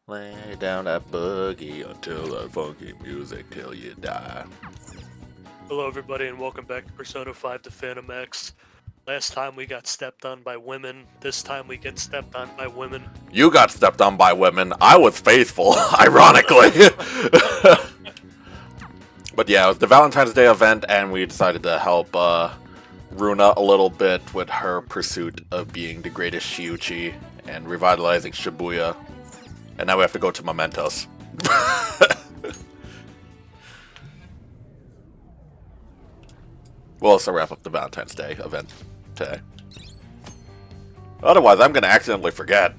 Lay down that boogie until that funky music till you die. Hello, everybody, and welcome back to Persona 5 to Phantom X. Last time we got stepped on by women. This time we get stepped on by women. You got stepped on by women. I was faithful, ironically. But yeah, it was the Valentine's Day event, and we decided to help Runa a little bit with her pursuit of being the greatest Shiuchi and revitalizing Shibuya. And now we have to go to Mementos. We'll also wrap up the Valentine's Day event today. Otherwise, I'm going to accidentally forget.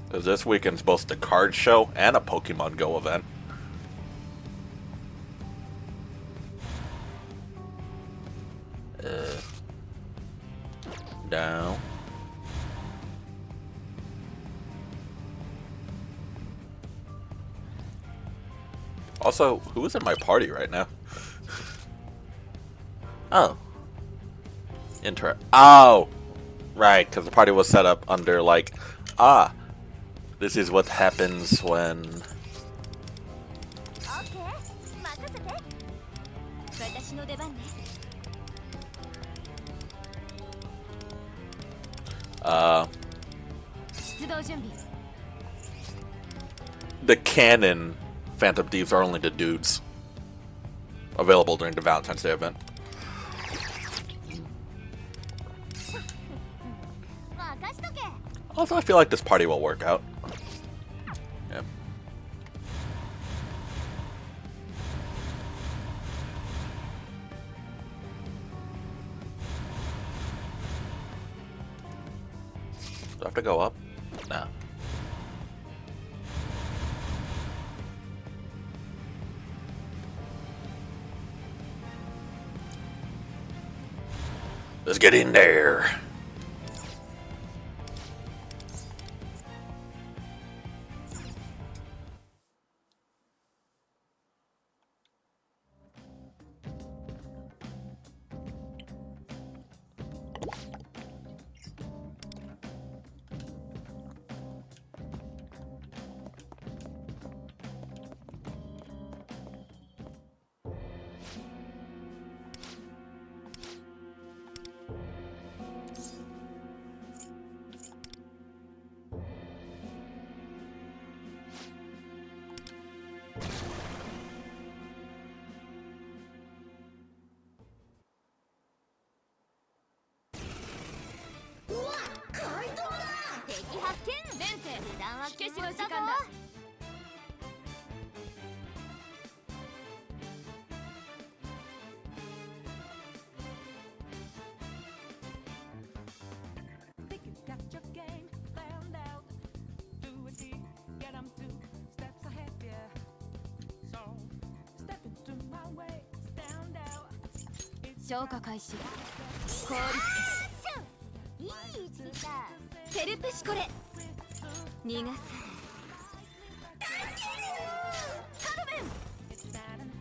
Because this weekend's both a card show and a Pokemon Go event. Down. Also, who is in my party right now? Oh. Oh! Right, because the party was set up under, like, this is what happens when... the canon Phantom Thieves are only the dudes. Available during the Valentine's Day event. Also, I feel like this party will work out. Yeah. Do I have to go up? No. Let's get in there.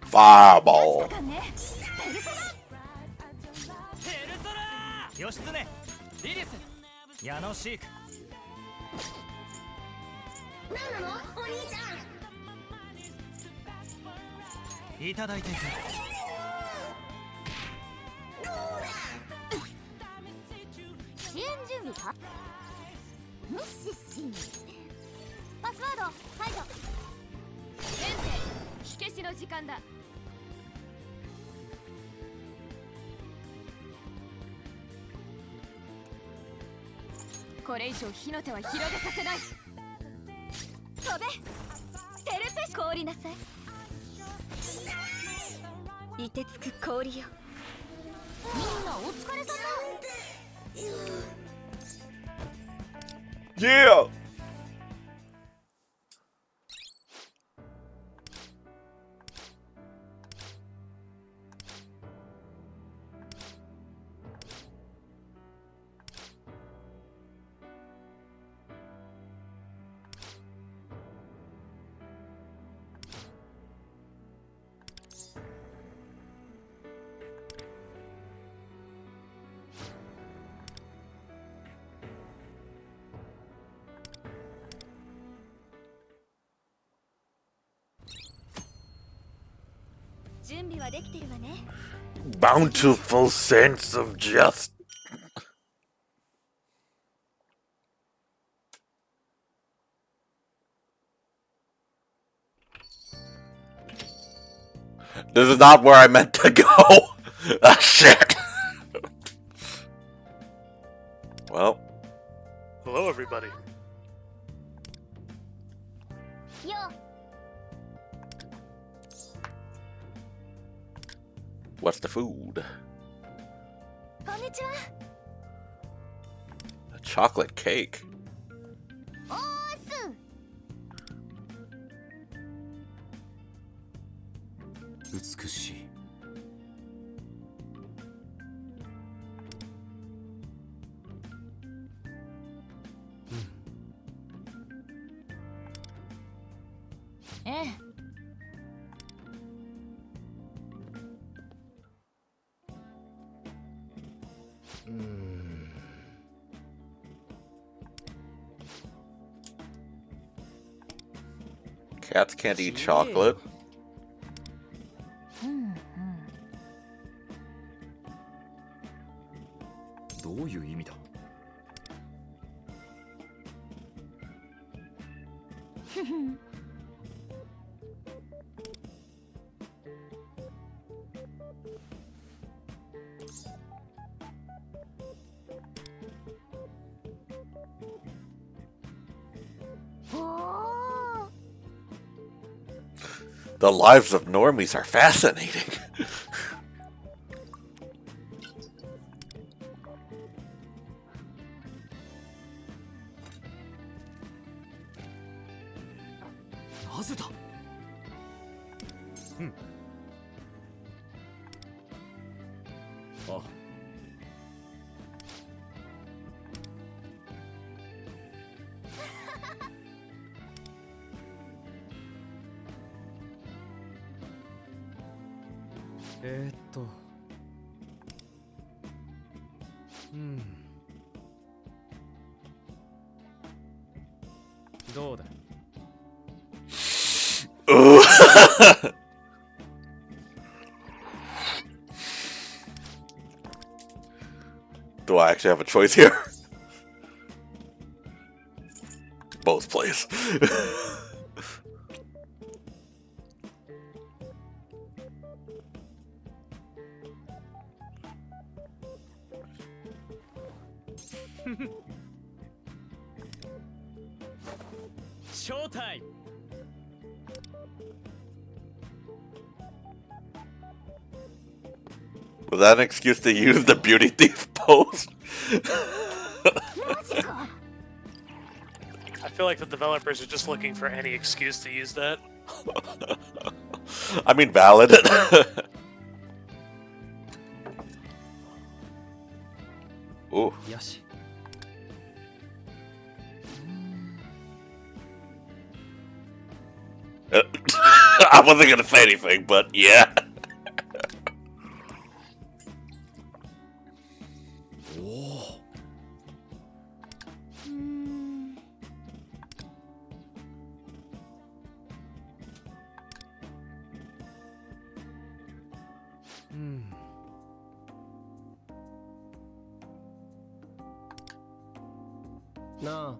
Fireball. Yeah! Bountiful sense of justice. This is not where I meant to go. Ah, shit. Well. Hello, everybody. What's the food? A chocolate cake. Cats can't eat chocolate. The lives of normies are fascinating. Do I actually have a choice here? Both, please. Showtime. Was that an excuse to use the beauty thief pose? I feel like the developers are just looking for any excuse to use that. I mean, valid. Ooh. Yoshi. I wasn't gonna say anything, but yeah. Oh. No. .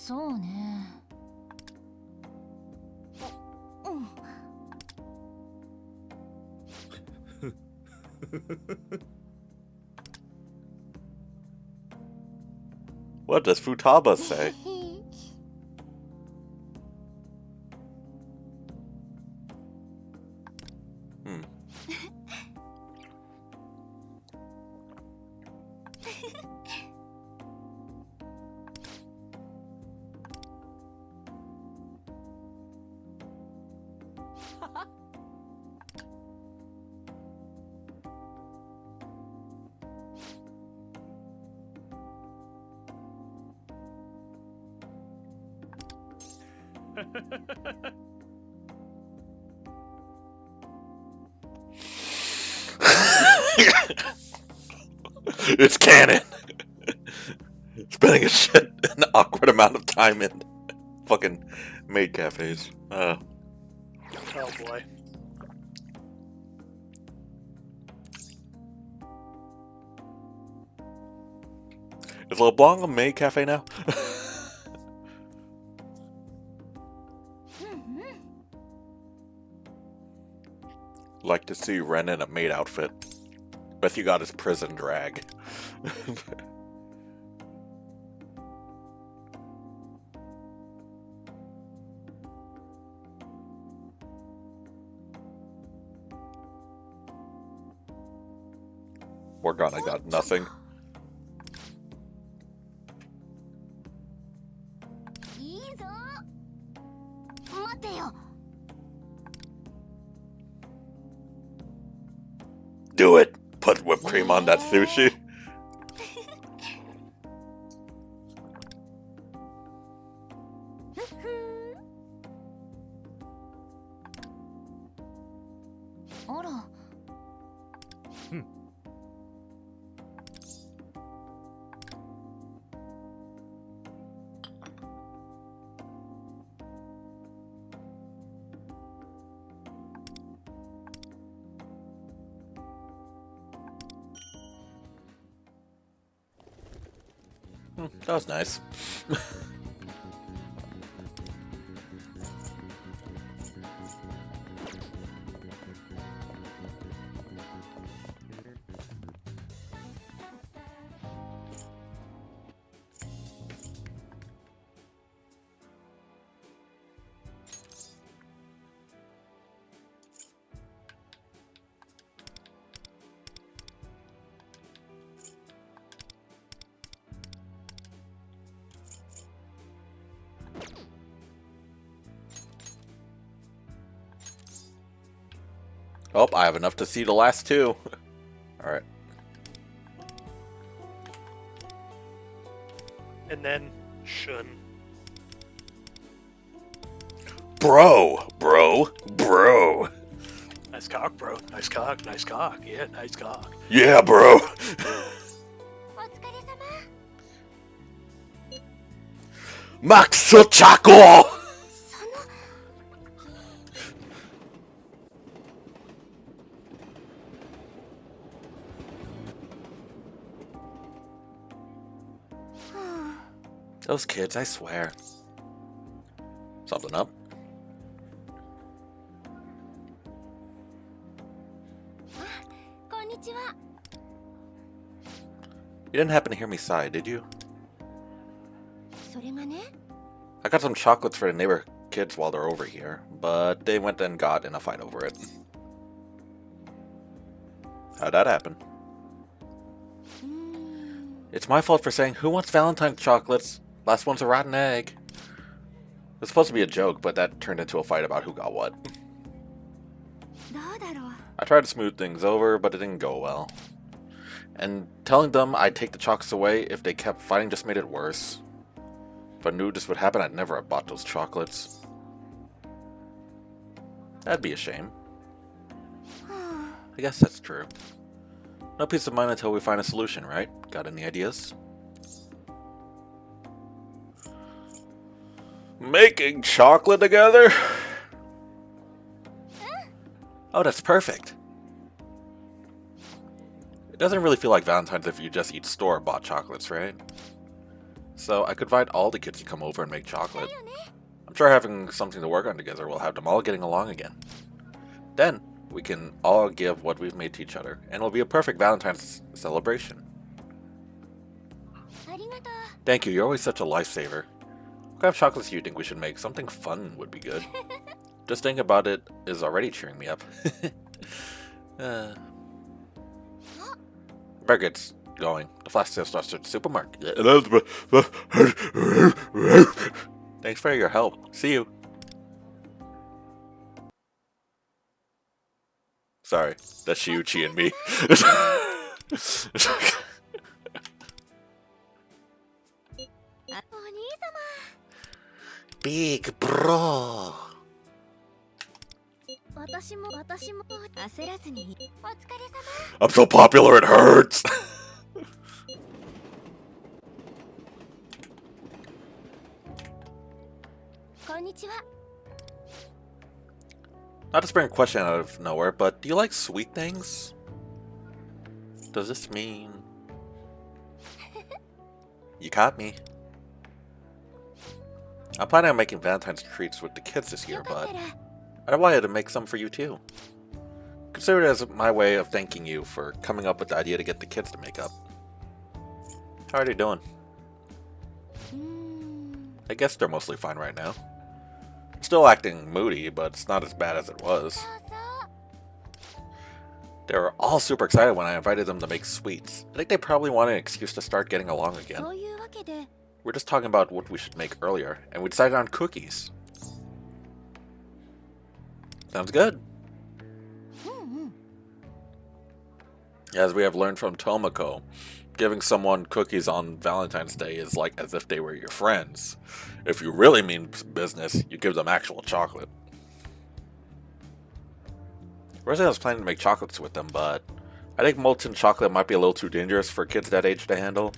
そうね。What does Futaba say? It's canon. Spending an awkward amount of time in fucking maid cafes. Oh boy. Is LeBlanc a maid cafe now? Like to see Ren in a maid outfit. Bet you got his prison drag. Morgana got nothing. いいぞ。待てよ。 Do it! Put whipped cream on that sushi. あら。 That was nice. Oh, I have enough to see the last two. Alright. And then Shun. Bro! Nice cock, bro. Nice cock, nice cock. Yeah, nice cock. Yeah, bro! お疲れ様。 Max Chaco! その。 Those kids, I swear. Something up? こんにちは。 You didn't happen to hear me sigh, did you? それがね。 I got some chocolates for the neighbor kids while they're over here, but they went and got in a fight over it. How'd that happen? It's my fault for saying, who wants Valentine chocolates? Last one's a rotten egg. It was supposed to be a joke, but that turned into a fight about who got what. どうだろう。 I tried to smooth things over, but it didn't go well. And telling them I'd take the chocolates away if they kept fighting just made it worse. If I knew this would happen, I'd never have bought those chocolates. That'd be a shame. I guess that's true. No peace of mind until we find a solution, right? Got any ideas? Making chocolate together? Oh, that's perfect. It doesn't really feel like Valentine's if you just eat store-bought chocolates, right? So I could invite all the kids to come over and make chocolate. I'm sure having something to work on together will have them all getting along again. Then, we can all give what we've made to each other, and it'll be a perfect Valentine's celebration. ありがとう。 Thank you, you're always such a lifesaver. What kind of chocolates do you think we should make? Something fun would be good. Just thinking about it is already cheering me up. Burger's going. The flash sale starts at the supermarket. Thanks for your help. See you. Sorry, that's Shiuchi and me. お兄様。 Big bro. 私焦らずにお疲れ様。 I'm so popular it hurts! こんにちは。 Not to spring a question out of nowhere, but do you like sweet things? Does this mean... You caught me. I'm planning on making Valentine's treats with the kids this year, よかっ but たら I wanted to make some for you too. Consider it as my way of thanking you for coming up with the idea to get the kids to make up. How are they doing? うーん I guess they're mostly fine right now. Still acting moody, but it's not as bad as it was. そうそう。 They were all super excited when I invited them to make sweets. I think they probably wanted an excuse to start getting along again. そういうわけで We're just talking about what we should make earlier, and we decided on cookies. Sounds good. うんうん。 As we have learned from Tomoko, giving someone cookies on Valentine's Day is like as if they were your friends. If you really mean business, you give them actual chocolate. Originally I was planning to make chocolates with them, but I think molten chocolate might be a little too dangerous for kids that age to handle.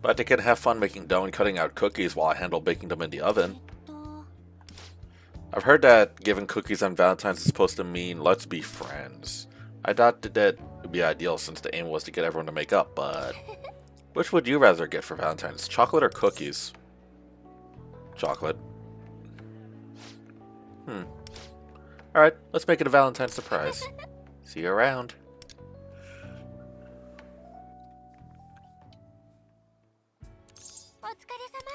But they can have fun making dough and cutting out cookies while I handle baking them in the え oven. っと I've heard that giving cookies on Valentine's is supposed to mean let's be friends. I thought that would be ideal since the aim was to get everyone to make up, but... Which would you rather get for Valentine's, chocolate or cookies? Chocolate. Alright, let's make it a Valentine's surprise. See you around. お疲れ様。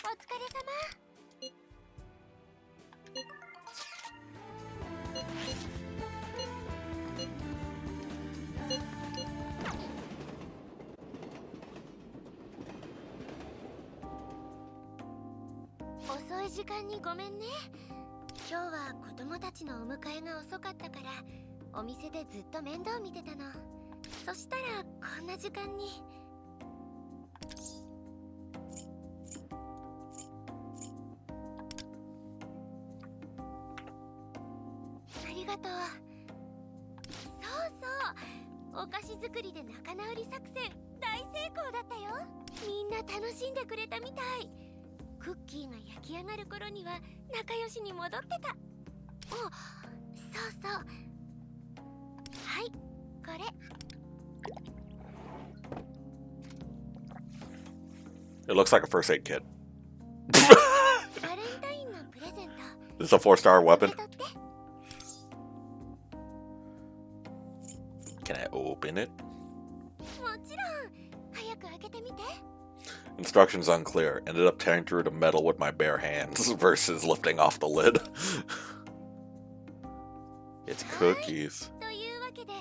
お疲れ様。 遅い時間にごめんね。今日は子供たちのお迎えが遅かったからお店でずっと面倒見てたの。そしたらこんな時間に。ありがとう。そうそう、お菓子作りで仲直り作戦大成功だったよ。みんな楽しんでくれたみたい。クッキーが焼き上がる頃には仲良しに戻ってた。お、そうそう。はい、これ。 It looks like a first aid kit. バレンタインのプレゼント。 This is a 4-star 受 weapon. け取って。 Can I open it? もちろん。早く開けてみて。 Instructions unclear. Ended up tearing through the metal with my bare hands versus lifting off the lid. It's cookies. というわけで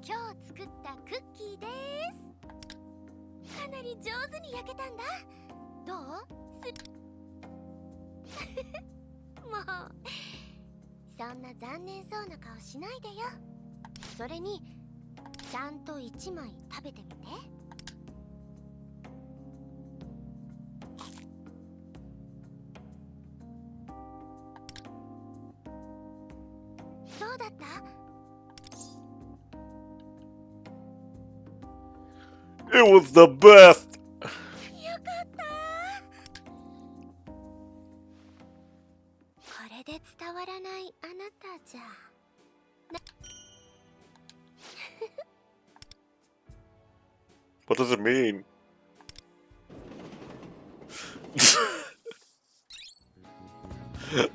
今日作ったクッキーです。かなり上手に焼けたんだ。どう？もうそんな残念そうな顔しないでよ。それにちゃんと1枚食べてみて。どうだった？ It was the best! よかった。これで伝わらないあなたじゃ。 What does it mean?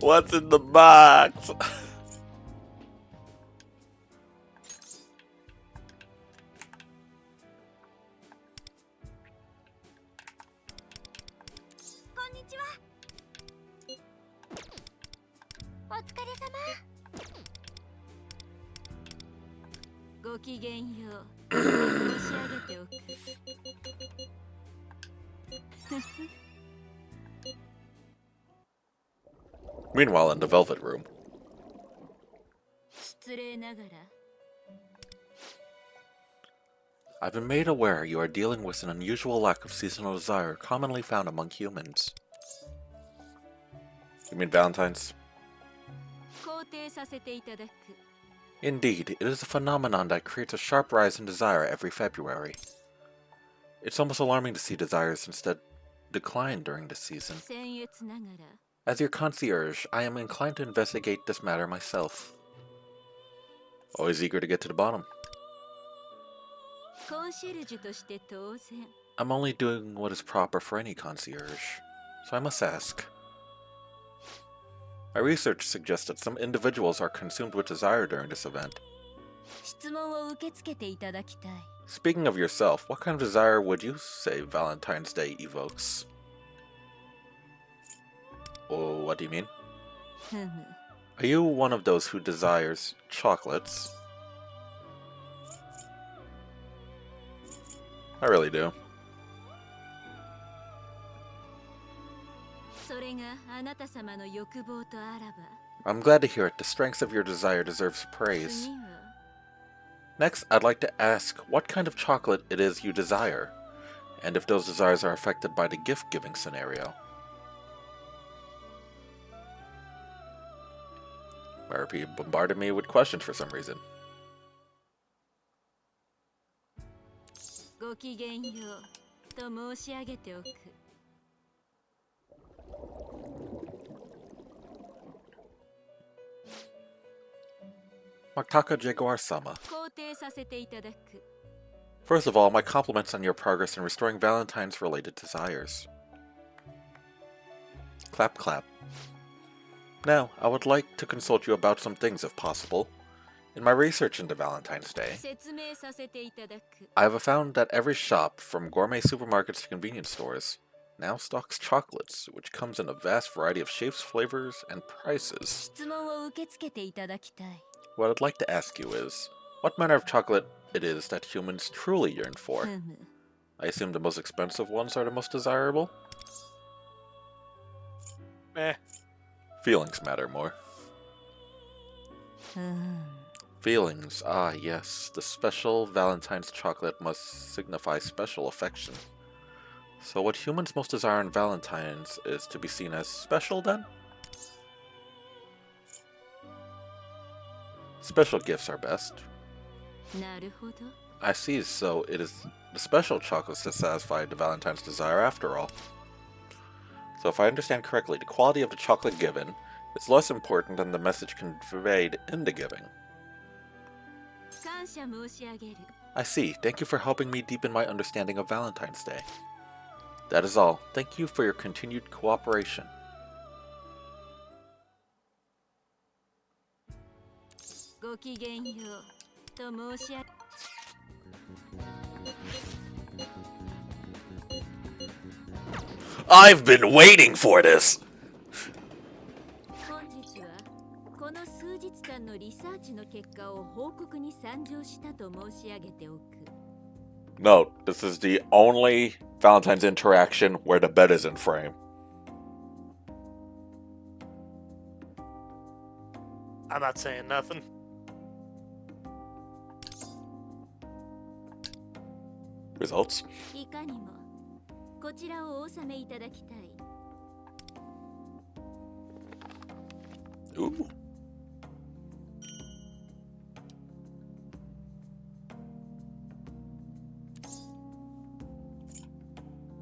What's in the box? こんにちは。お疲れ様。ごきげんよう。申し上げておく。Meanwhile, in the Velvet Room, 失礼ながら。 I've been made aware you are dealing with an unusual lack of seasonal desire commonly found among humans. You mean Valentine's? 肯定させていただく。 Indeed, it is a phenomenon that creates a sharp rise in desire every February. It's almost alarming to see desires instead decline during this season. 僭越ながら。 As your concierge, I am inclined to investigate this matter myself. Always eager to get to the bottom. コンシェルジュとして当然。 I'm only doing what is proper for any concierge, so I must ask. My research suggests that some individuals are consumed with desire during this event. 質問を受け付けていただきたい。 Speaking of yourself, what kind of desire would you say Valentine's Day evokes? Oh, what do you mean? ふむ。 Are you one of those who desires chocolates? I really do. それがあなた様の欲望とあらば。 I'm glad to hear it. The strength of your desire deserves praise. 次は。 Next, I'd like to ask what kind of chocolate it is you desire, and if those desires are affected by the gift-giving scenario. RP bombarded me with questions for some reason. ごきげんようと申し上げておく。 Maktaka Jaguar-sama. 肯定させていただく。 First of all, my compliments on your progress in restoring Valentine's related desires. Clap clap. Now, I would like to consult you about some things if possible. In my research into Valentine's Day, 説明させていただく。 I have found that every shop, from gourmet supermarkets to convenience stores, now stocks chocolates, which comes in a vast variety of shapes, flavors, and prices. 質問を受け付けていただきたい。 What I'd like to ask you is, what manner of chocolate it is that humans truly yearn for? ふむ。 I assume the most expensive ones are the most desirable? Meh. Feelings matter more. うーん。 Feelings, ah yes, the special Valentine's chocolate must signify special affection. So what humans most desire on Valentine's is to be seen as special then? Special gifts are best. なるほど。 I see, so it is the special chocolates that satisfy the Valentine's desire after all. So if I understand correctly, the quality of the chocolate given is less important than the message conveyed in the giving. 感謝申し上げる。 I see. Thank you for helping me deepen my understanding of Valentine's Day. That is all. Thank you for your continued cooperation. ごきげんようと申し上げ。 I've been waiting for this! 本日はこの数日間のリサーチの結果を報告に参上したと申し上げておく。 Note, this is the only Valentine's interaction where the bed is in frame. I'm not saying nothing. Results? いかにもこちらをお納めいただきたい。 Ooh.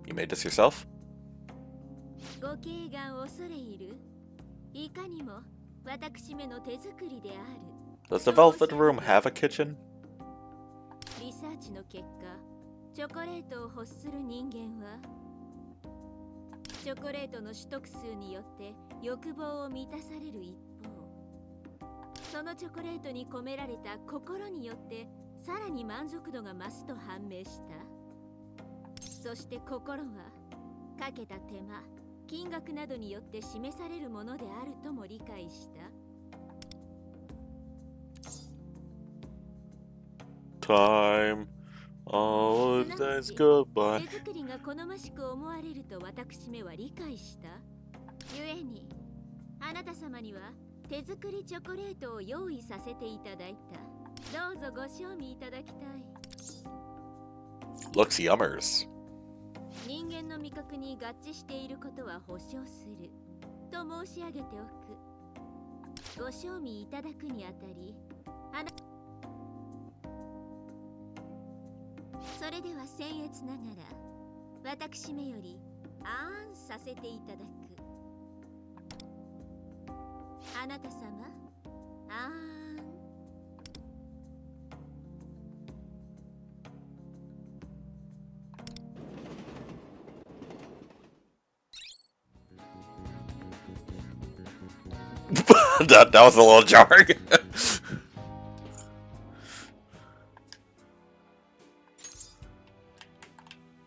You made this yourself? ご敬願恐れ入る。いかにも私めの手作りである。 Does the Velvet Room have a kitchen? リサーチの結果、チョコレートを欲する人間はチョコレートの取得数によって欲望を満たされる一方、そのチョコレートに込められた心によってさらに満足度が増すと判明した。そして心はかけた手間、金額などによって示されるものであるとも理解した。time. Oh, that's goodbye. 手作りが好ましく思われると私めは理解した。ゆえに、あなた様には手作りチョコレートを用意させていただいた。どうぞご賞味いただきたい。Looks yummers. 人間の味覚に合致していることは保証すると申し上げておく。ご賞味いただくにあたり、それでは僭越ながら私めよりあーんさせていただく。あなた様、あーん。that was a little jarring.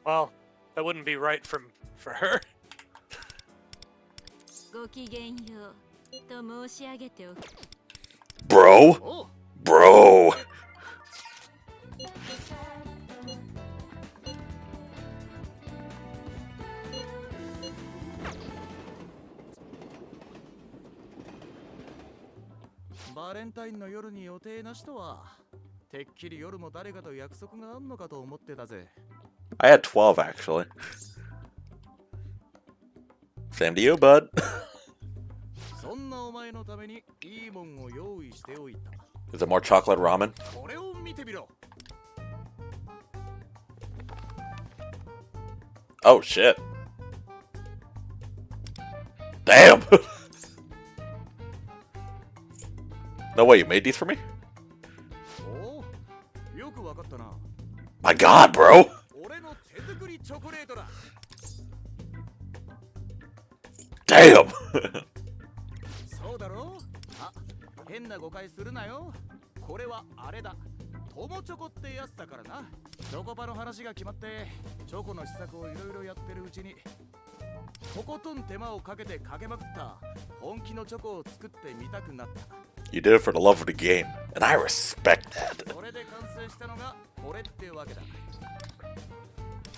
Well, that wouldn't be right for her. ごきげんようと申し上げておく。Bro? Bro! バレンタインの夜に予定なしとは。てっきり夜も誰かと約束があんのかと思ってたぜ。I had 12 actually. Same to you, bud. そんなお前のためにいいもんを用意しておいた。Is it more chocolate ramen? これを見てみろ。Oh shit. Damn! No way, you made these for me? おお、よくわかったな。My god, bro! 俺の手作りチョコレートだ。Damn! そうだろう。あ、変な誤解するなよ。これはあれだ。友チョコってやつだからな。チョコパの話が決まって、チョコの試作をいろいろやってるうちに、とことん手間をかけてかけまくった本気のチョコを作ってみたくなった。You did it for the love of the game, and I respect that. それで完成したのがこれってわけだ。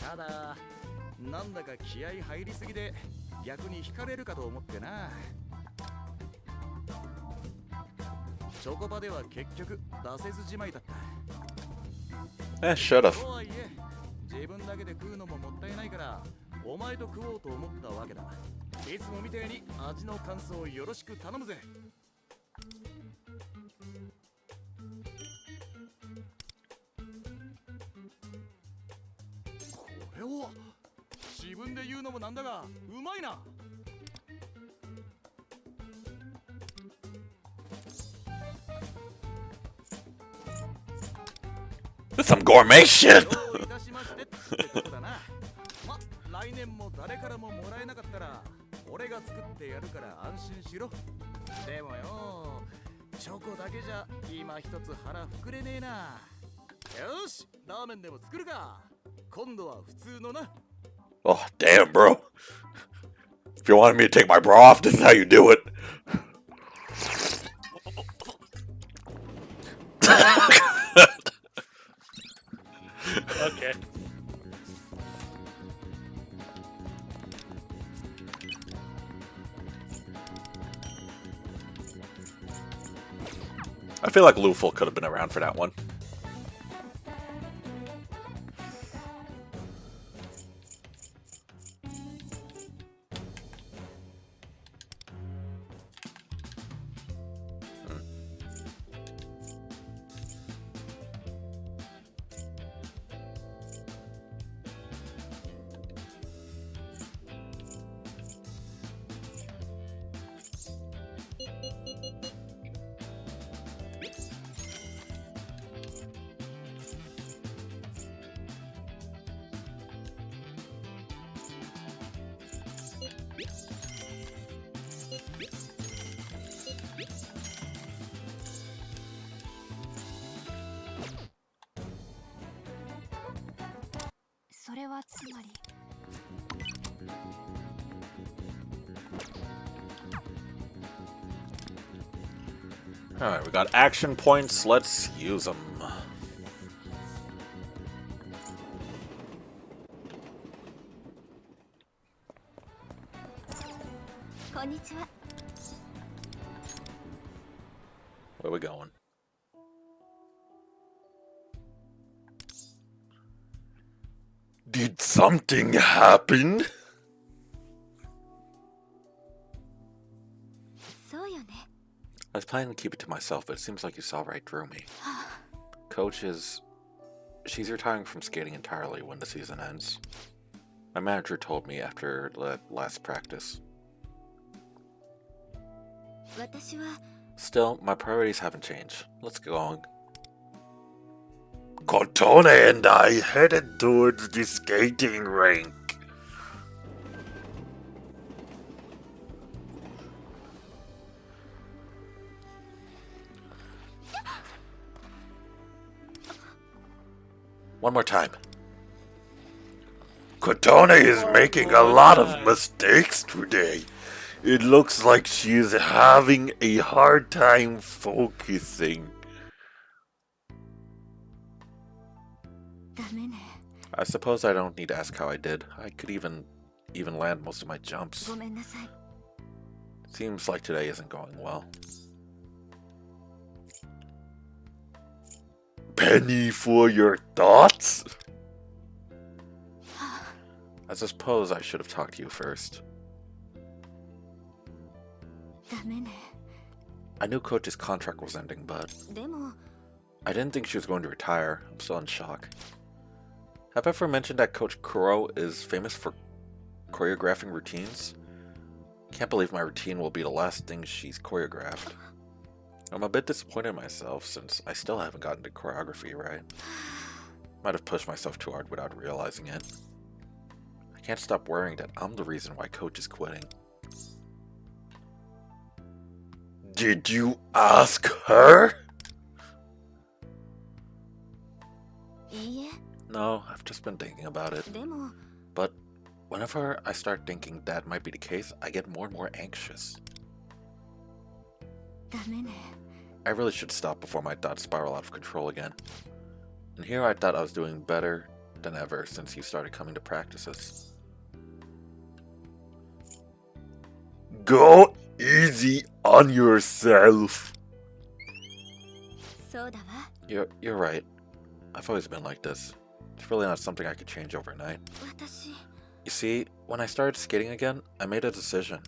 ただ、なんだか気合い入りすぎで逆に惹かれるかと思ってな。チョコパでは結局出せずじまいだった。Should've. とはいえ、自分だけで食うのももったいないから、お前と食おうと思ったわけだ。いつもみたいに味の感想をよろしく頼むぜ。これを自分で言うのもなんだが、うまいな。This is some gourmet shit! どういたしましてってことだな。ま、来年も誰からももらえなかったら俺が作ってやるから安心しろ。でもよ、チョコだけじゃ今一つ腹膨れねえな。よし、ラーメンでも作るか。今度は普通のな。Oh, damn, bro. If you wanted me to take my bra off, this is how you do it. Okay. I feel like Luful could have been around for that one. Alright, we got action points. Let's use them. こんにちは。 Where we going? Did something happen? そうよね。 I was planning to keep it to myself, but it seems like you saw right through me. Coach is... She's retiring from skating entirely when the season ends. My manager told me after the last practice. 私は Still, my priorities haven't changed. Let's go on. Kotone and I headed towards the skating rink. One more time. Kotone is making a lot of mistakes today. It looks like she is having a hard time focusing. ダメね。 I suppose I don't need to ask how I did. I could even land most of my jumps. ごめんなさい。 Seems like today isn't going well. Penny for your thoughts? I suppose I should have talked to you first. ダメね。 I knew Coach's contract was ending, but でも I didn't think she was going to retire. I'm still in shock. Have I ever mentioned that Coach Kuro is famous for choreographing routines? Can't believe my routine will be the last thing she's choreographed. I'm a bit disappointed in myself since I still haven't gotten to choreography right. Might have pushed myself too hard without realizing it. I can't stop worrying that I'm the reason why Coach is quitting. Did you ask her? いいえ。 No, I've just been thinking about it. でも But whenever I start thinking that might be the case, I get more and more anxious. ダメね。 I really should stop before my thoughts spiral out of control again. And here I thought I was doing better than ever since you started coming to practices. Go easy on yourself. そうだわ。 You're right. I've always been like this. It's really not something I could change overnight. 私 You see, when I started skating again, I made a decision.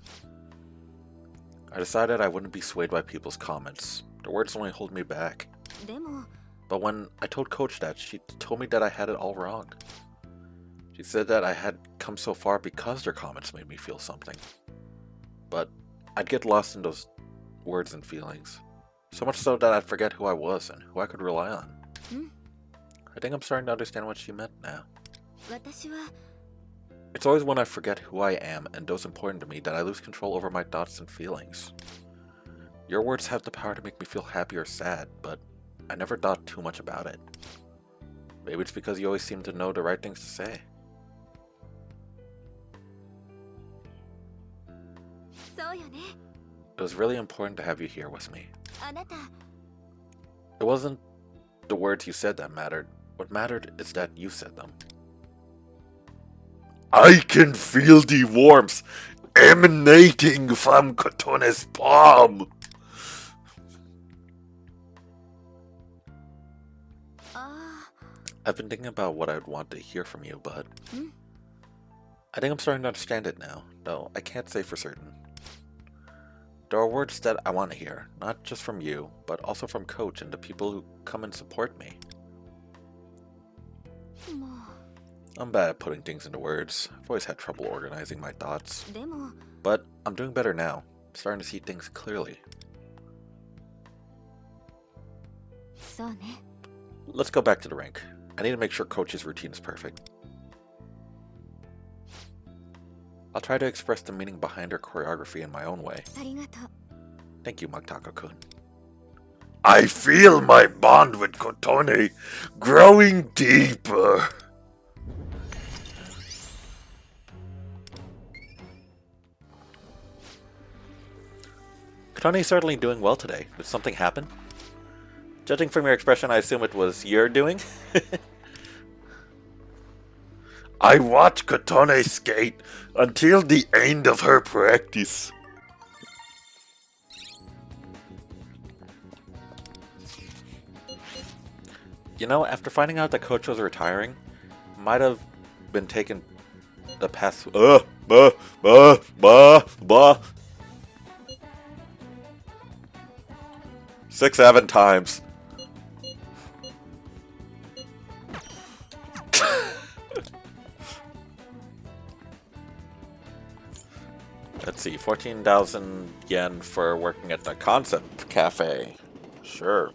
I decided I wouldn't be swayed by people's comments. Their words only hold me back. でも But when I told Coach that, she told me that I had it all wrong. She said that I had come so far because their comments made me feel something. But I'd get lost in those words and feelings. So much so that I'd forget who I was and who I could rely on. Hmm? I think I'm starting to understand what she meant now. 私は It's always when I forget who I am and those important to me that I lose control over my thoughts and feelings. Your words have the power to make me feel happy or sad, but I never thought too much about it. Maybe it's because you always seem to know the right things to say. そうよね。 It was really important to have you here with me. あなた It wasn't the words you said that mattered. What mattered is that you said them. I can feel the warmth emanating from Kotone's palm. あ I've been thinking about what I'd want to hear from you, but Hmm? I think I'm starting to understand it now, though I can't say for certain. There are words that I want to hear, not just from you, but also from Coach and the people who come and support me. あも I'm bad at putting things into words. I've always had trouble organizing my thoughts. うでも But I'm doing better now. I'm starting to see things clearly. そうね。 Let's go back to the rink. I need to make sure Coach's routine is perfect. I'll try to express the meaning behind her choreography in my own way. ありがとう。 Thank you, Magtaka-kun. I feel my bond with Kotone growing deeper. Kotone's certainly doing well today. Did something happen? Judging from your expression, I assume it was your doing? I watched Kotone skate until the end of her practice. You know, after finding out that Coach was retiring, might have been taken the past. 6, 7 times. Let's see, 14,000 yen for working at the Concept Cafe. Sure.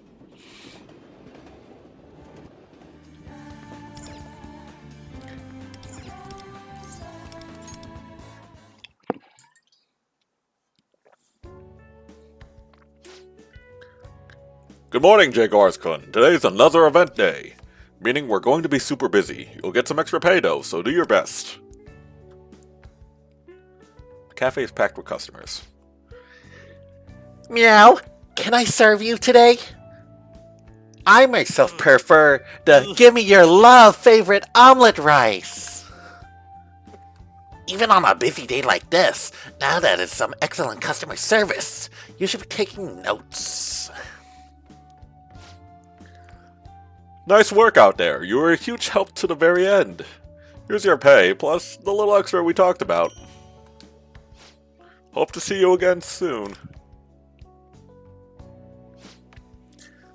Good morning, Jaguars-kun. Today's another event day, meaning we're going to be super busy. You'll get some extra pay though, so do your best. The cafe is packed with customers. Meow, can I serve you today? I myself prefer the give me your love favorite omelet rice. Even on a busy day like this, now that is some excellent customer service, you should be taking notes. Nice work out there. You were a huge help to the very end. Here's your pay, plus the little extra we talked about. Hope to see you again soon.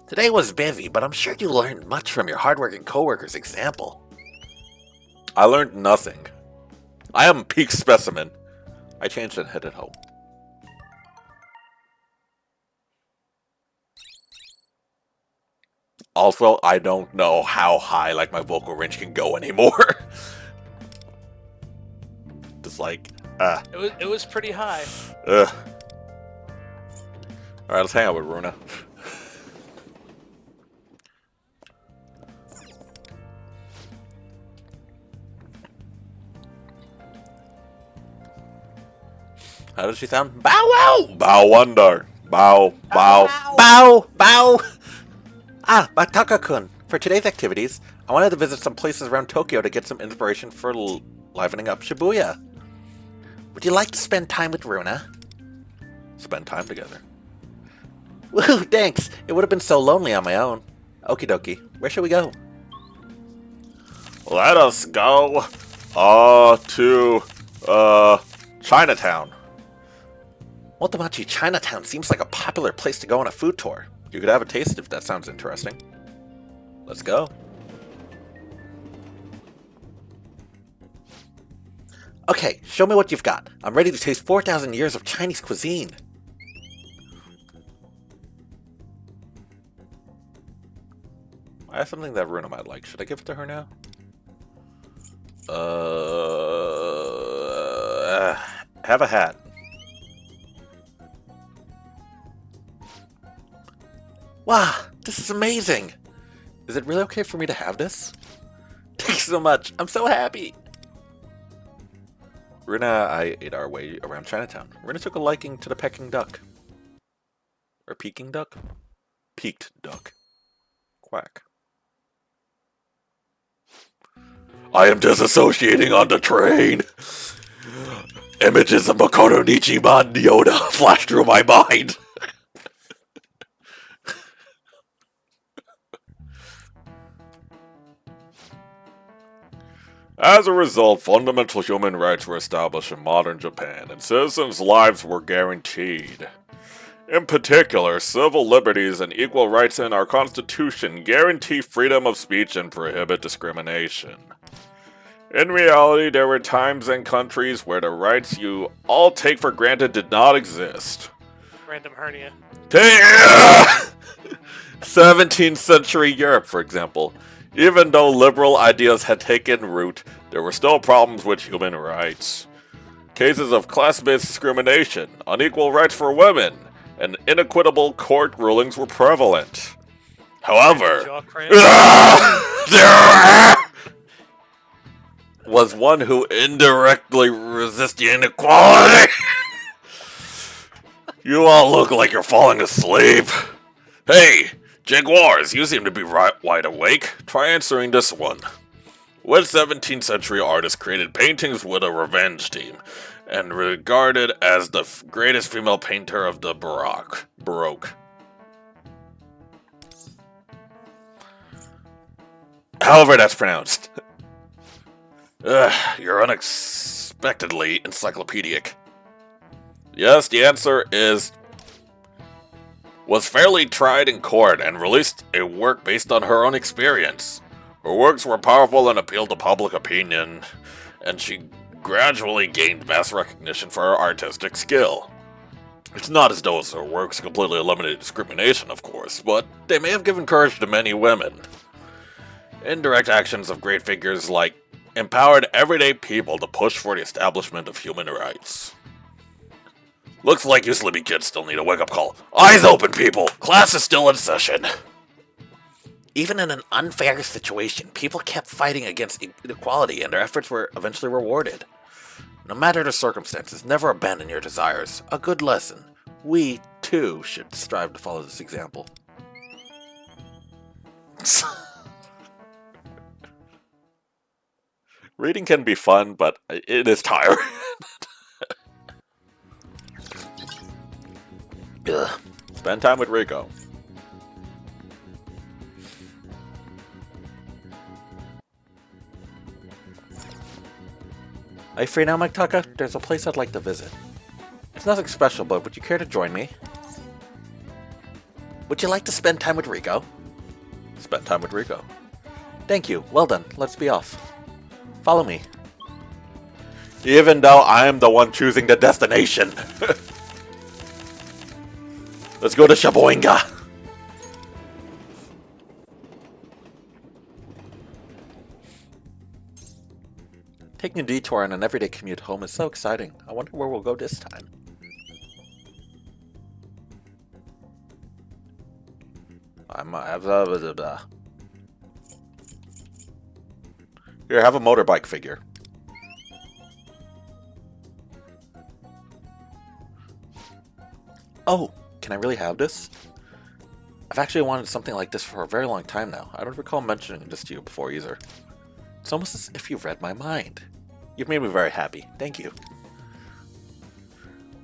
Today was busy, but I'm sure you learned much from your hardworking coworker's example. I learned nothing. I am peak specimen. I changed and headed home. Also, I don't know how high like my vocal range can go anymore. Just like, It was pretty high. Alright, let's hang out with Runa. How does she sound? Bow wow! Bow wonder. Bow, bow. Bow, bow. Ah, Mataka-kun. For today's activities, I wanted to visit some places around Tokyo to get some inspiration for livening up Shibuya. Would you like to spend time with Runa? Spend time together. Woohoo, thanks. It would have been so lonely on my own. Okie dokie. Where should we go? Let us go, to, Chinatown. Motomachi Chinatown seems like a popular place to go on a food tour. You could have a taste if that sounds interesting. Let's go. Okay, show me what you've got. I'm ready to taste 4,000 years of Chinese cuisine. I have something that Runa might like. Should I give it to her now? Have a hat. Wow, this is amazing. Is it really okay for me to have this? Thanks so much. I'm so happy. Runa and I ate our way around Chinatown. Runa took a liking to the Peking duck. Or Peking duck? Peaked duck. Quack. I am disassociating on the train. Images of Makoto Nichiman Yoda flashed through my mind. As a result, fundamental human rights were established in modern Japan, and citizens' lives were guaranteed. In particular, civil liberties and equal rights in our Constitution guarantee freedom of speech and prohibit discrimination. In reality, there were times and countries where the rights you all take for granted did not exist. Random hernia. 17th century Europe, for example. Even though liberal ideas had taken root, there were still problems with human rights. Cases of class-based discrimination, unequal rights for women, and inequitable court rulings were prevalent. However, Jaw cramp. there was one who indirectly resisted inequality. You all look like you're falling asleep. Hey, Jaguars, you seem to be wide awake. Try answering this one. What 17th century artist created paintings with a revenge theme, and regarded as the greatest female painter of the Baroque? However that's pronounced. You're unexpectedly encyclopedic. Yes, the answer is... was fairly tried in court and released a work based on her own experience. Her works were powerful and appealed to public opinion, and she gradually gained mass recognition for her artistic skill. It's not as though her works completely eliminated discrimination, of course, but they may have given courage to many women. Indirect actions of great figures like empowered everyday people to push for the establishment of human rights. Looks like you sleepy kids still need a wake-up call. Eyes open, people! Class is still in session. Even in an unfair situation, people kept fighting against inequality, and their efforts were eventually rewarded. No matter the circumstances, never abandon your desires. A good lesson. We, too, should strive to follow this example. Reading can be fun, but it is tiring. Ugh. Spend time with Riko. Are you free now, Maktaka? There's a place I'd like to visit. It's nothing special, but would you care to join me? Would you like to spend time with Riko? Spend time with Riko. Thank you. Well done. Let's be off. Follow me. Even though I am the one choosing the destination. Let's go to Shaboinga. Taking a detour on an everyday commute home is so exciting. I wonder where we'll go this time. Here, have a motorbike figure. Oh, can I really have this? I've actually wanted something like this for a very long time now. I don't recall mentioning this to you before either. It's almost as if you've read my mind. You've made me very happy. Thank you.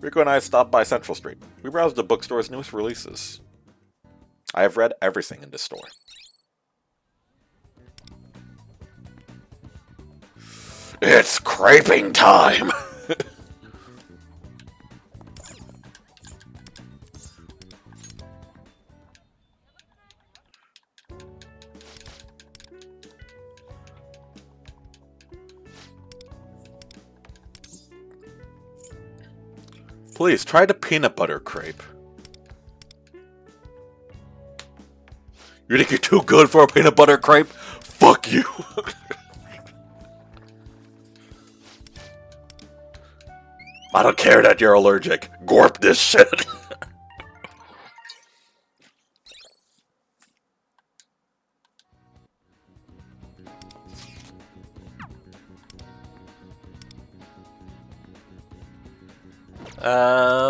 Riko and I stopped by Central Street. We browsed the bookstore's newest releases. I have read everything in this store. It's craping time! Please, try the peanut butter crepe. You think you're too good for a peanut butter crepe? Fuck you! I don't care that you're allergic. Gorp this shit.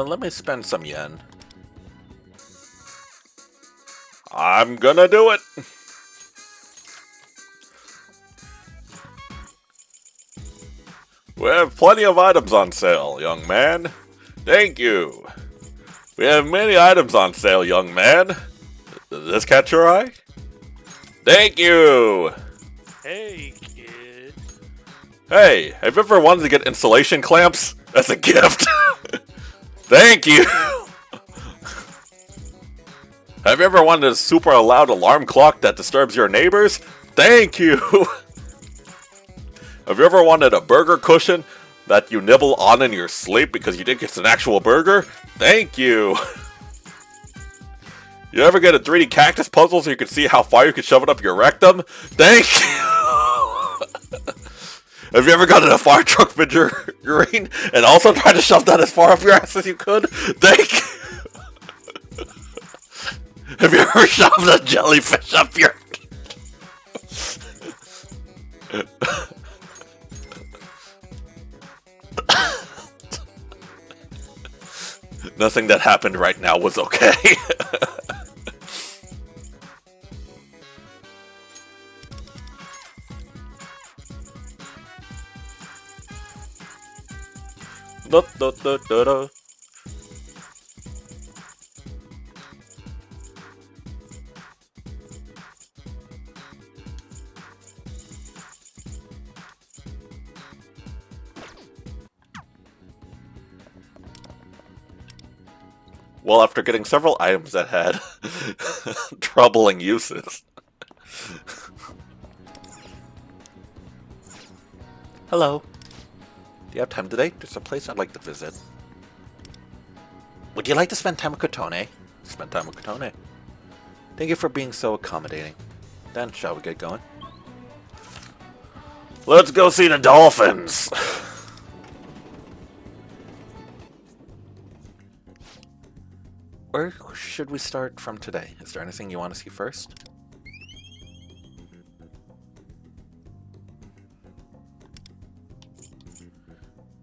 Let me spend some yen. I'm gonna do it. We have plenty of items on sale, young man. Thank you. We have many items on sale, young man. Does this catch your eye? Thank you. Hey, kid. Hey, have you ever wanted to get insulation clamps as a gift? Thank you. Have you ever wanted a super loud alarm clock that disturbs your neighbors? Thank you. Have you ever wanted a burger cushion that you nibble on in your sleep because you think it's an actual burger? Thank you. You ever get a 3D cactus puzzle so you can see how far you can shove it up your rectum? Thank you. Have you ever gotten a fire truck figurine and also tried to shove that as far up your ass as you could? Thank you. Have you ever shoved a jellyfish up your... Nothing that happened right now was okay. Da, da, da, da, da. Well, after getting several items that had troubling uses. Hello. Do you have time today? There's a place I'd like to visit. Would you like to spend time with Kotone? Spend time with Kotone. Thank you for being so accommodating. Then, shall we get going? Let's go see the dolphins! Where should we start from today? Is there anything you want to see first?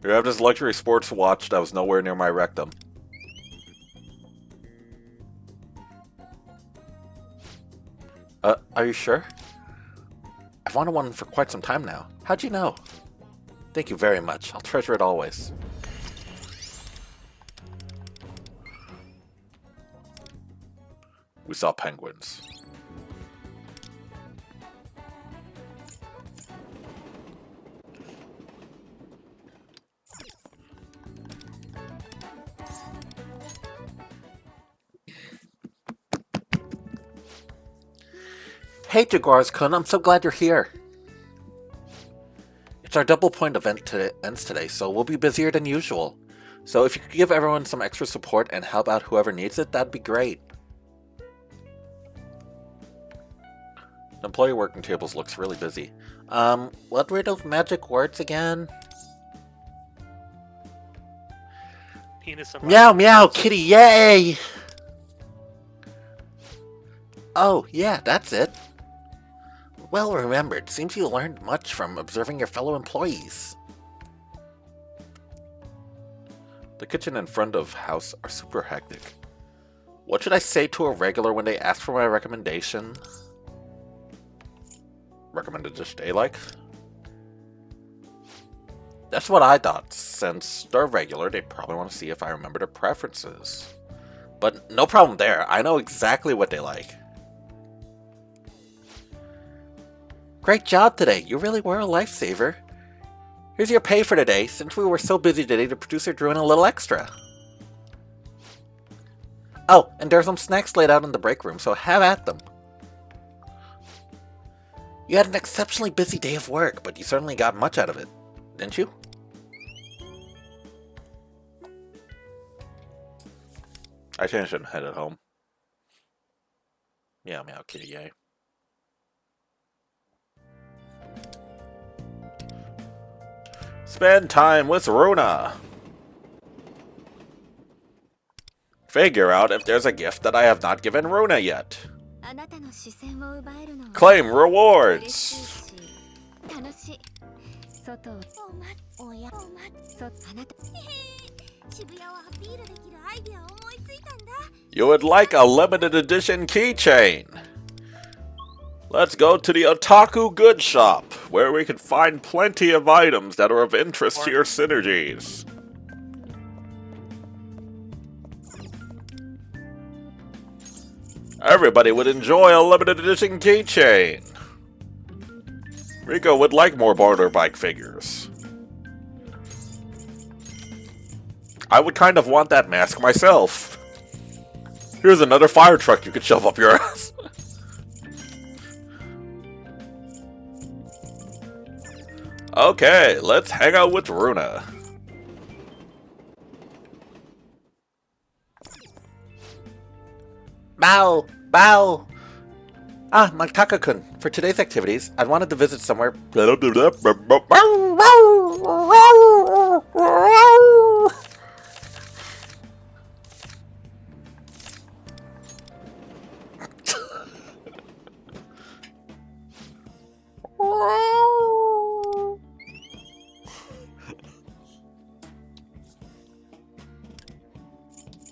You have this luxury sports watch that was nowhere near my rectum. Are you sure? I've wanted one for quite some time now. How'd you know? Thank you very much. I'll treasure it always. We saw penguins. Hey, Jaguars-kun, I'm so glad you're here. It's our double point event ends today, so we'll be busier than usual. So if you could give everyone some extra support and help out whoever needs it, that'd be great. The employee working tables looks really busy. What were those magic words again? Penis and Meow meow kitty, yay! Oh, yeah, that's it. Well remembered. Seems you learned much from observing your fellow employees. The kitchen and front of house are super hectic. What should I say to a regular when they ask for my recommendation? Recommended dish they like? That's what I thought. Since they're regular, they probably want to see if I remember their preferences. But no problem there. I know exactly what they like. Great job today. You really were a lifesaver. Here's your pay for today. Since we were so busy today, the producer threw in a little extra. Oh, and there's some snacks laid out in the break room, so have at them. You had an exceptionally busy day of work, but you certainly got much out of it, didn't you? I think I should head at home. Meow meow kitty yay. Spend time with Runa. Figure out if there's a gift that I have not given Runa yet. Claim rewards. You would like a limited edition keychain. Let's go to the Otaku Good Shop, where we can find plenty of items that are of interest to your synergies. Everybody would enjoy a limited edition keychain. Riko would like more border bike figures. I would kind of want that mask myself. Here's another fire truck you could shove up your ass. Okay, let's hang out with Runa. Bow! Bow! Ah, Mataka-kun, for today's activities, I wanted to visit somewhere.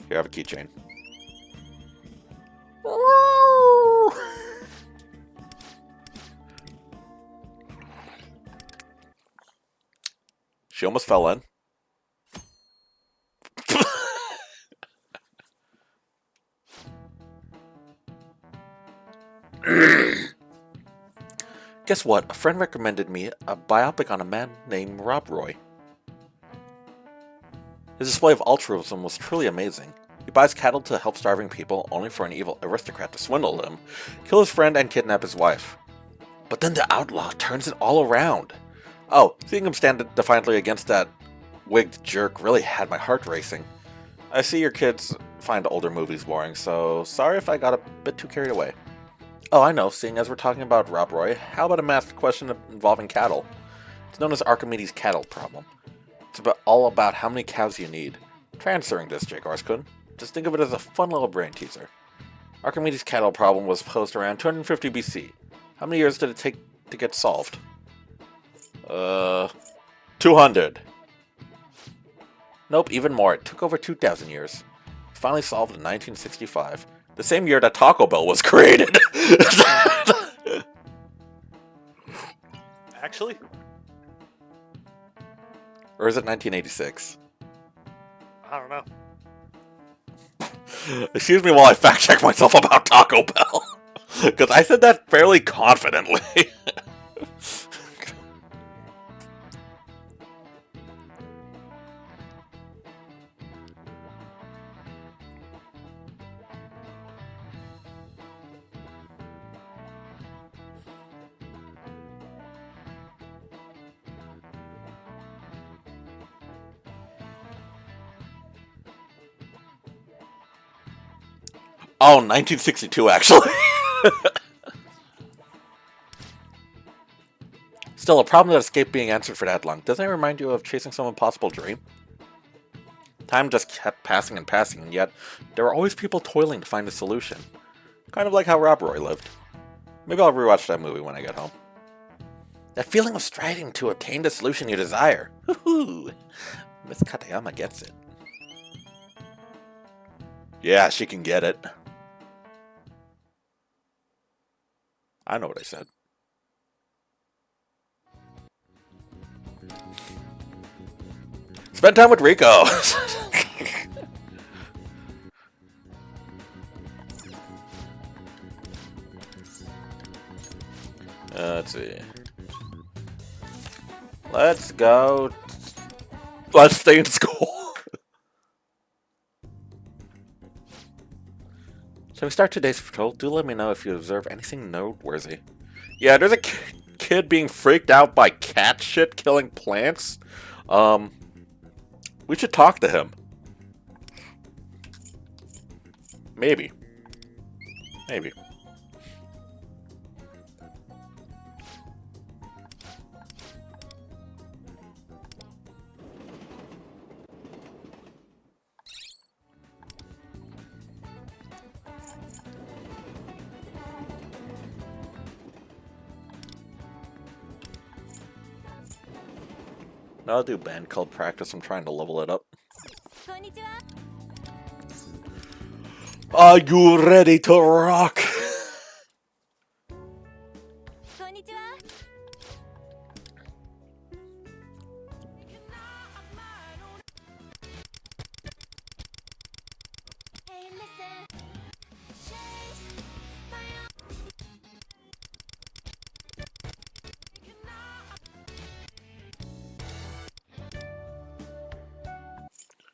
Here, have a keychain. She almost fell in. Guess what? A friend recommended me a biopic on a man named Rob Roy. His display of altruism was truly amazing. He buys cattle to help starving people, only for an evil aristocrat to swindle him, kill his friend, and kidnap his wife. But then the outlaw turns it all around. Oh, seeing him stand defiantly against that wigged jerk really had my heart racing. I see your kids find older movies boring, so sorry if I got a bit too carried away. Oh, I know, seeing as we're talking about Rob Roy, how about a math question involving cattle? It's known as Archimedes' cattle problem. It's all about how many cows you need. Try answering this, Jake Orskun. Just think of it as a fun little brain teaser. Archimedes' cattle problem was posed around 250 BC. How many years did it take to get solved? 200. Nope, even more. It took over 2,000 years. It's finally solved in 1965. The same year that Taco Bell was created. Actually? Or is it 1986? I don't know. Excuse me while I fact check myself about Taco Bell. Because I said that fairly confidently. Oh, 1962, actually. Still, a problem that escaped being answered for that long. Doesn't it remind you of chasing some impossible dream? Time just kept passing and passing, and yet there were always people toiling to find a solution. Kind of like how Rob Roy lived. Maybe I'll rewatch that movie when I get home. That feeling of striving to obtain the solution you desire. Woohoo! Miss Katayama gets it. Yeah, she can get it. I know what I said. Spend time with Riko! Let's see. Let's go. Let's stay in school. Shall we start today's patrol? Do let me know if you observe anything noteworthy. Yeah, there's a kid being freaked out by cat shit killing plants. We should talk to him. Maybe. Maybe. I'll do band called practice. I'm trying to level it up. Are you ready to rock?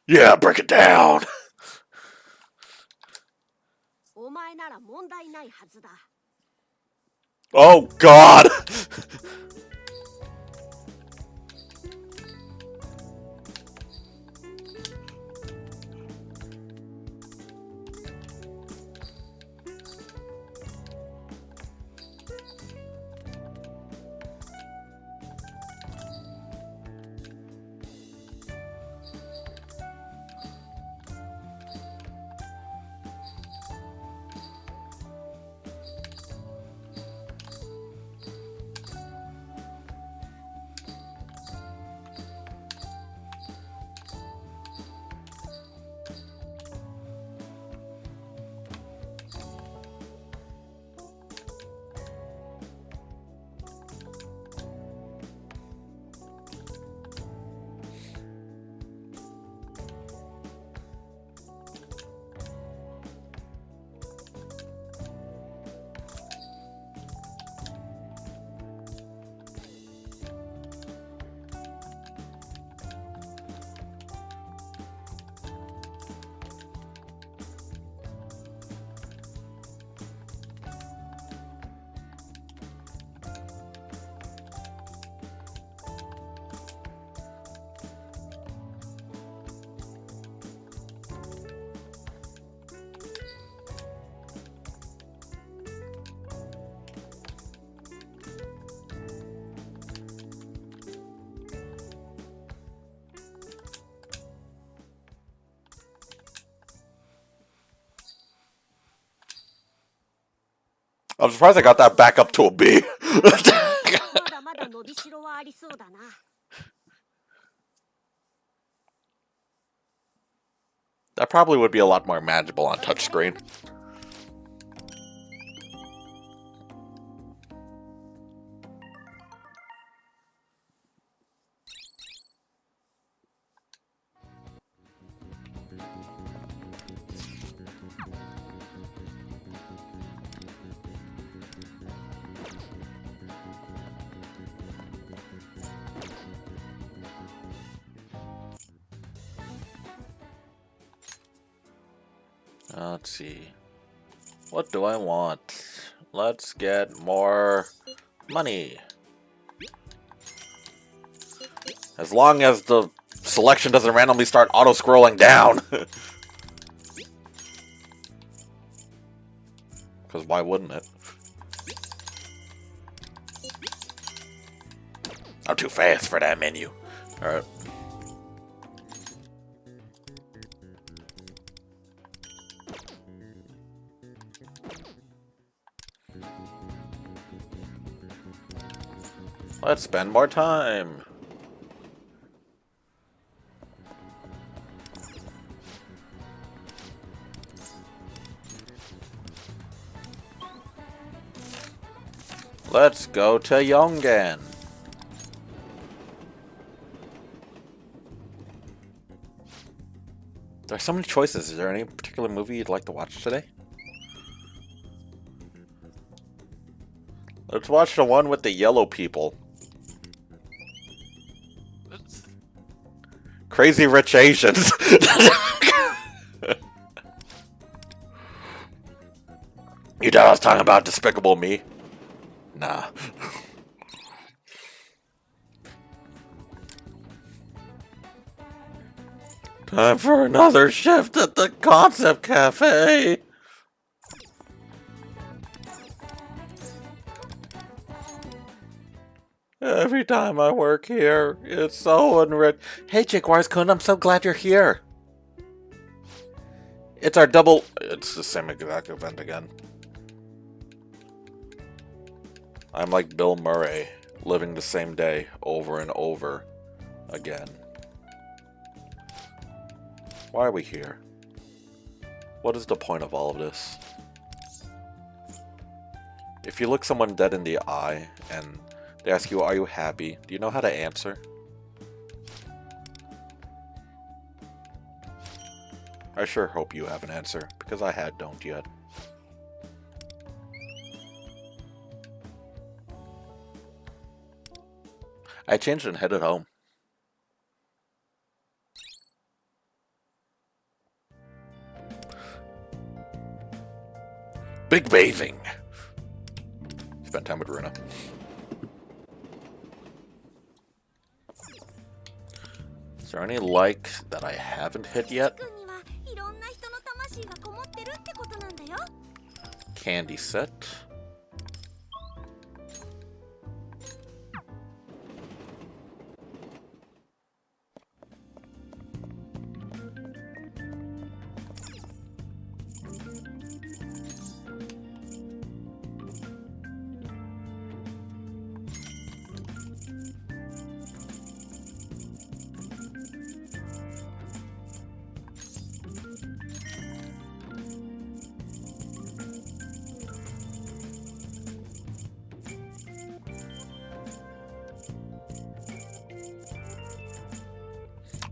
Yeah, break it down! Oh god! I'm surprised I got that back up to a B. まだまだ伸びしろはありそうだな。 That probably would be a lot more manageable on touchscreen. Let's see. What do I want? Let's get more money. As long as the selection doesn't randomly start auto-scrolling down. Because why wouldn't it? I'm too fast for that menu. Alright. Let's spend more time. Let's go to Yongan. There are so many choices. Is there any particular movie you'd like to watch today? Let's watch the one with the yellow people. Crazy Rich Asians. You thought I was talking about Despicable Me? Nah. Time for another shift at the Concept Cafe. Every time I work here, it's so enriched. Hey, Jake-Wise-kun, I'm so glad you're here. It's our double... It's the same exact event again. I'm like Bill Murray, living the same day over and over again. Why are we here? What is the point of all of this? If you look someone dead in the eye and they ask you, are you happy? Do you know how to answer? I sure hope you have an answer, because I don't yet. I changed and headed home. Big bathing. Spend time with Runa. Is there any like that I haven't hit yet? Candy set.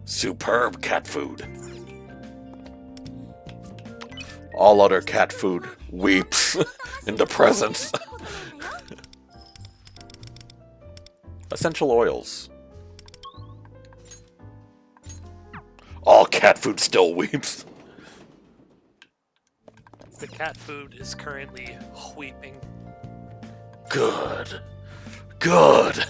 Superb cat food. All other cat food weeps in the presence. Essential oils. All cat food still weeps. The cat food is currently weeping. Good. Good.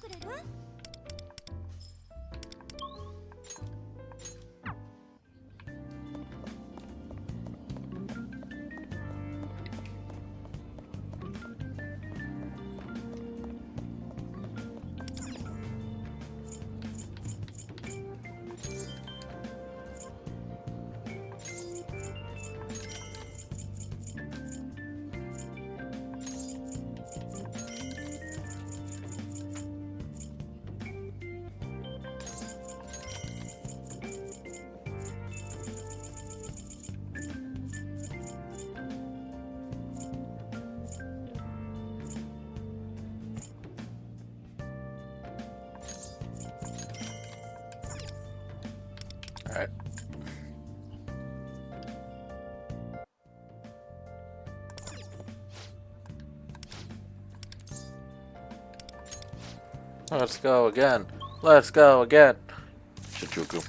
くれる？ Alright. Let's go again. Let's go again. Shinjuku.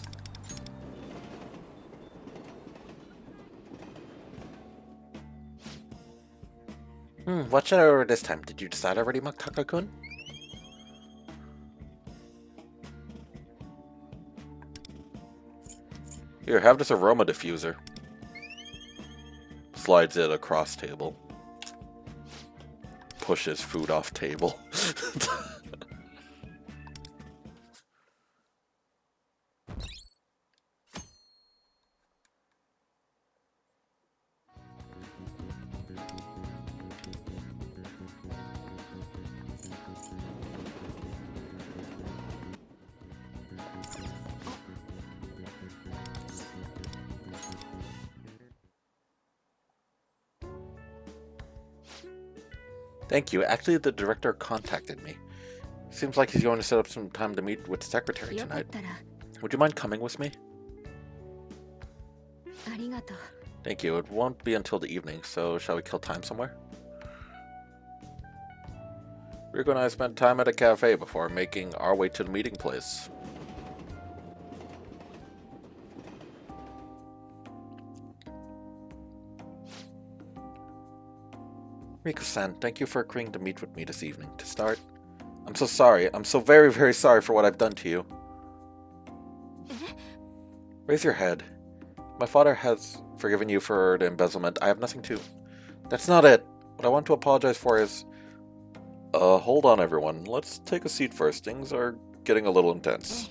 What should I order this time? Did you decide already, Makaka-kun? Here, have this aroma diffuser. Slides it across table. Pushes food off table. Thank you. Actually, the director contacted me. Seems like he's going to set up some time to meet with the secretary tonight. Would you mind coming with me? Thank you. It won't be until the evening, so shall we kill time somewhere? Riko and I spent time at a cafe before making our way to the meeting place. Riko-san, thank you for agreeing to meet with me this evening. To start, I'm so sorry. I'm so very, very sorry for what I've done to you. Raise your head. My father has forgiven you for the embezzlement. I have nothing to... That's not it. What I want to apologize for is... hold on everyone. Let's take a seat first. Things are getting a little intense.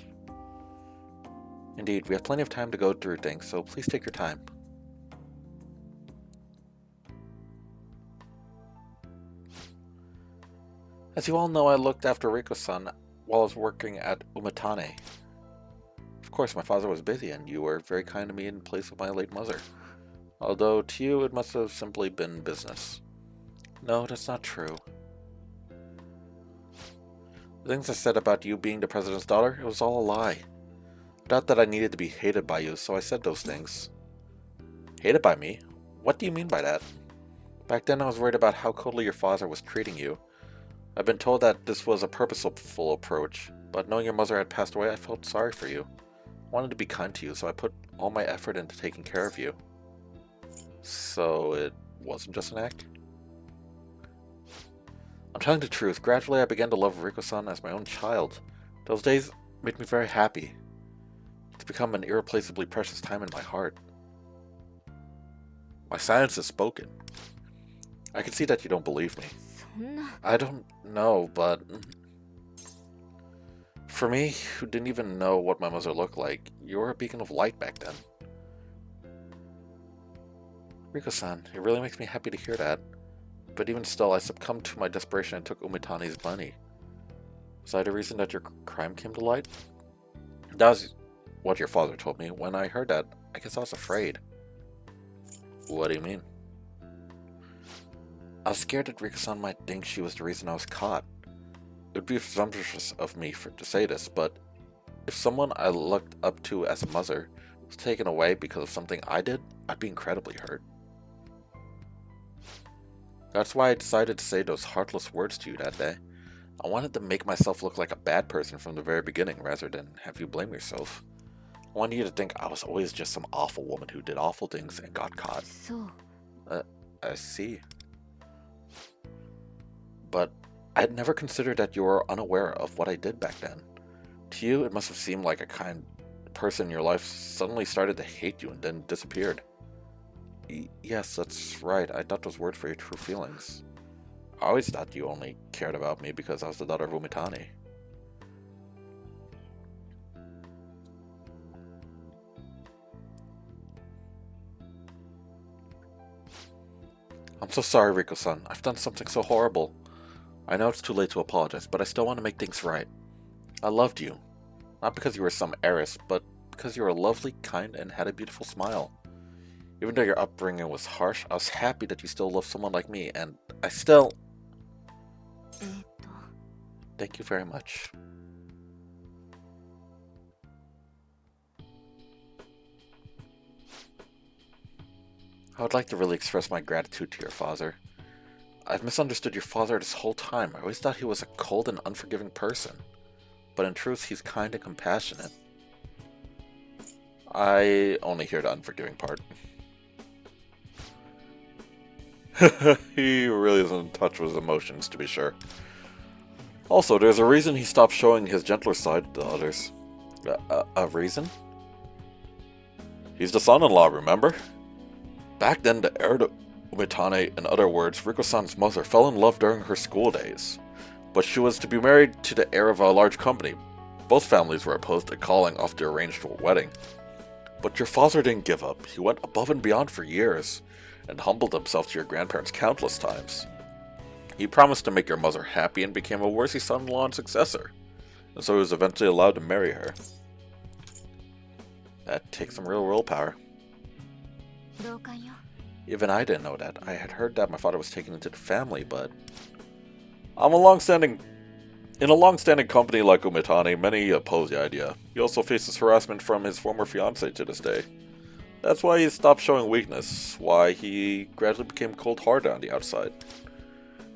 Indeed, we have plenty of time to go through things, so please take your time. As you all know, I looked after Riko-san while I was working at Umatane. Of course, my father was busy, and you were very kind to me in place of my late mother. Although, to you, it must have simply been business. No, that's not true. The things I said about you being the president's daughter, it was all a lie. I thought that I needed to be hated by you, so I said those things. Hated by me? What do you mean by that? Back then, I was worried about how coldly your father was treating you. I've been told that this was a purposeful approach, but knowing your mother had passed away, I felt sorry for you. I wanted to be kind to you, so I put all my effort into taking care of you. So it wasn't just an act? I'm telling the truth. Gradually, I began to love Riko-san as my own child. Those days made me very happy. It's become an irreplaceably precious time in my heart. My silence is spoken. I can see that you don't believe me. I don't know, but... For me, who didn't even know what my mother looked like, you were a beacon of light back then. Riko-san, it really makes me happy to hear that. But even still, I succumbed to my desperation and took Umitane's money. Was that the reason that your crime came to light? That was what your father told me. When I heard that, I guess I was afraid. What do you mean? I was scared that Riko-san might think she was the reason I was caught. It would be presumptuous of me to say this, but if someone I looked up to as a mother was taken away because of something I did, I'd be incredibly hurt. That's why I decided to say those heartless words to you that day. I wanted to make myself look like a bad person from the very beginning rather than have you blame yourself. I wanted you to think I was always just some awful woman who did awful things and got caught. I see. But I had never considered that you were unaware of what I did back then. To you, it must have seemed like a kind person in your life suddenly started to hate you and then disappeared. Yes, that's right. I thought those words were your true feelings. I always thought you only cared about me because I was the daughter of Umitani. I'm so sorry, Riko-san. I've done something so horrible. I know it's too late to apologize, but I still want to make things right. I loved you. Not because you were some heiress, but because you were lovely, kind, and had a beautiful smile. Even though your upbringing was harsh, I was happy that you still love someone like me, and I still... Thank you very much. I would like to really express my gratitude to your father. I've misunderstood your father this whole time. I always thought he was a cold and unforgiving person. But in truth, he's kind and compassionate. I only hear the unforgiving part. He really isn't in touch with his emotions, to be sure. Also, there's a reason he stopped showing his gentler side to others. A reason? He's the son-in-law, remember? Back then, the heir to Umitane, in other words, Riko-san's mother, fell in love during her school days. But she was to be married to the heir of a large company. Both families were opposed to calling off the arranged wedding. But your father didn't give up. He went above and beyond for years, and humbled himself to your grandparents countless times. He promised to make your mother happy and became a worthy son-in-law and successor, and so he was eventually allowed to marry her. That takes some real willpower. Even I didn't know that. I had heard that my father was taken into the family, but... in a long-standing company like Umitani, many oppose the idea. He also faces harassment from his former fiancée to this day. That's why he stopped showing weakness, why he gradually became cold-hearted on the outside.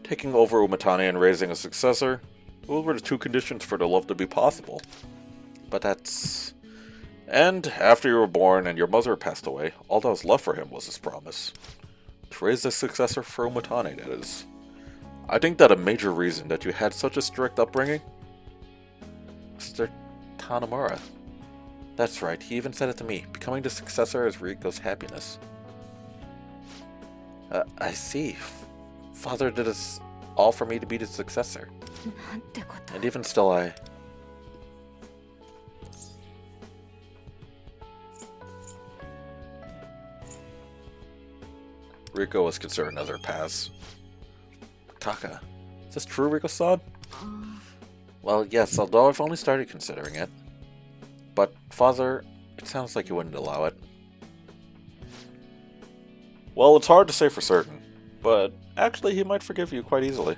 Taking over Umitani and raising a successor, those were the two conditions for the love to be possible. But that's... And after you were born and your mother passed away, all that was left for him was his promise. To raise a successor for Umitani, that is. I think that a major reason that you had such a strict upbringing... Mr. Tanamura. That's right, he even said it to me. Becoming the successor is Riko's happiness. I see. Father did this all for me to be the successor. And even still, Riko was considering another pass. Taka, is this true, Riko-san? Well, yes, although I've only started considering it. But, Father, it sounds like you wouldn't allow it. Well, it's hard to say for certain, but actually he might forgive you quite easily.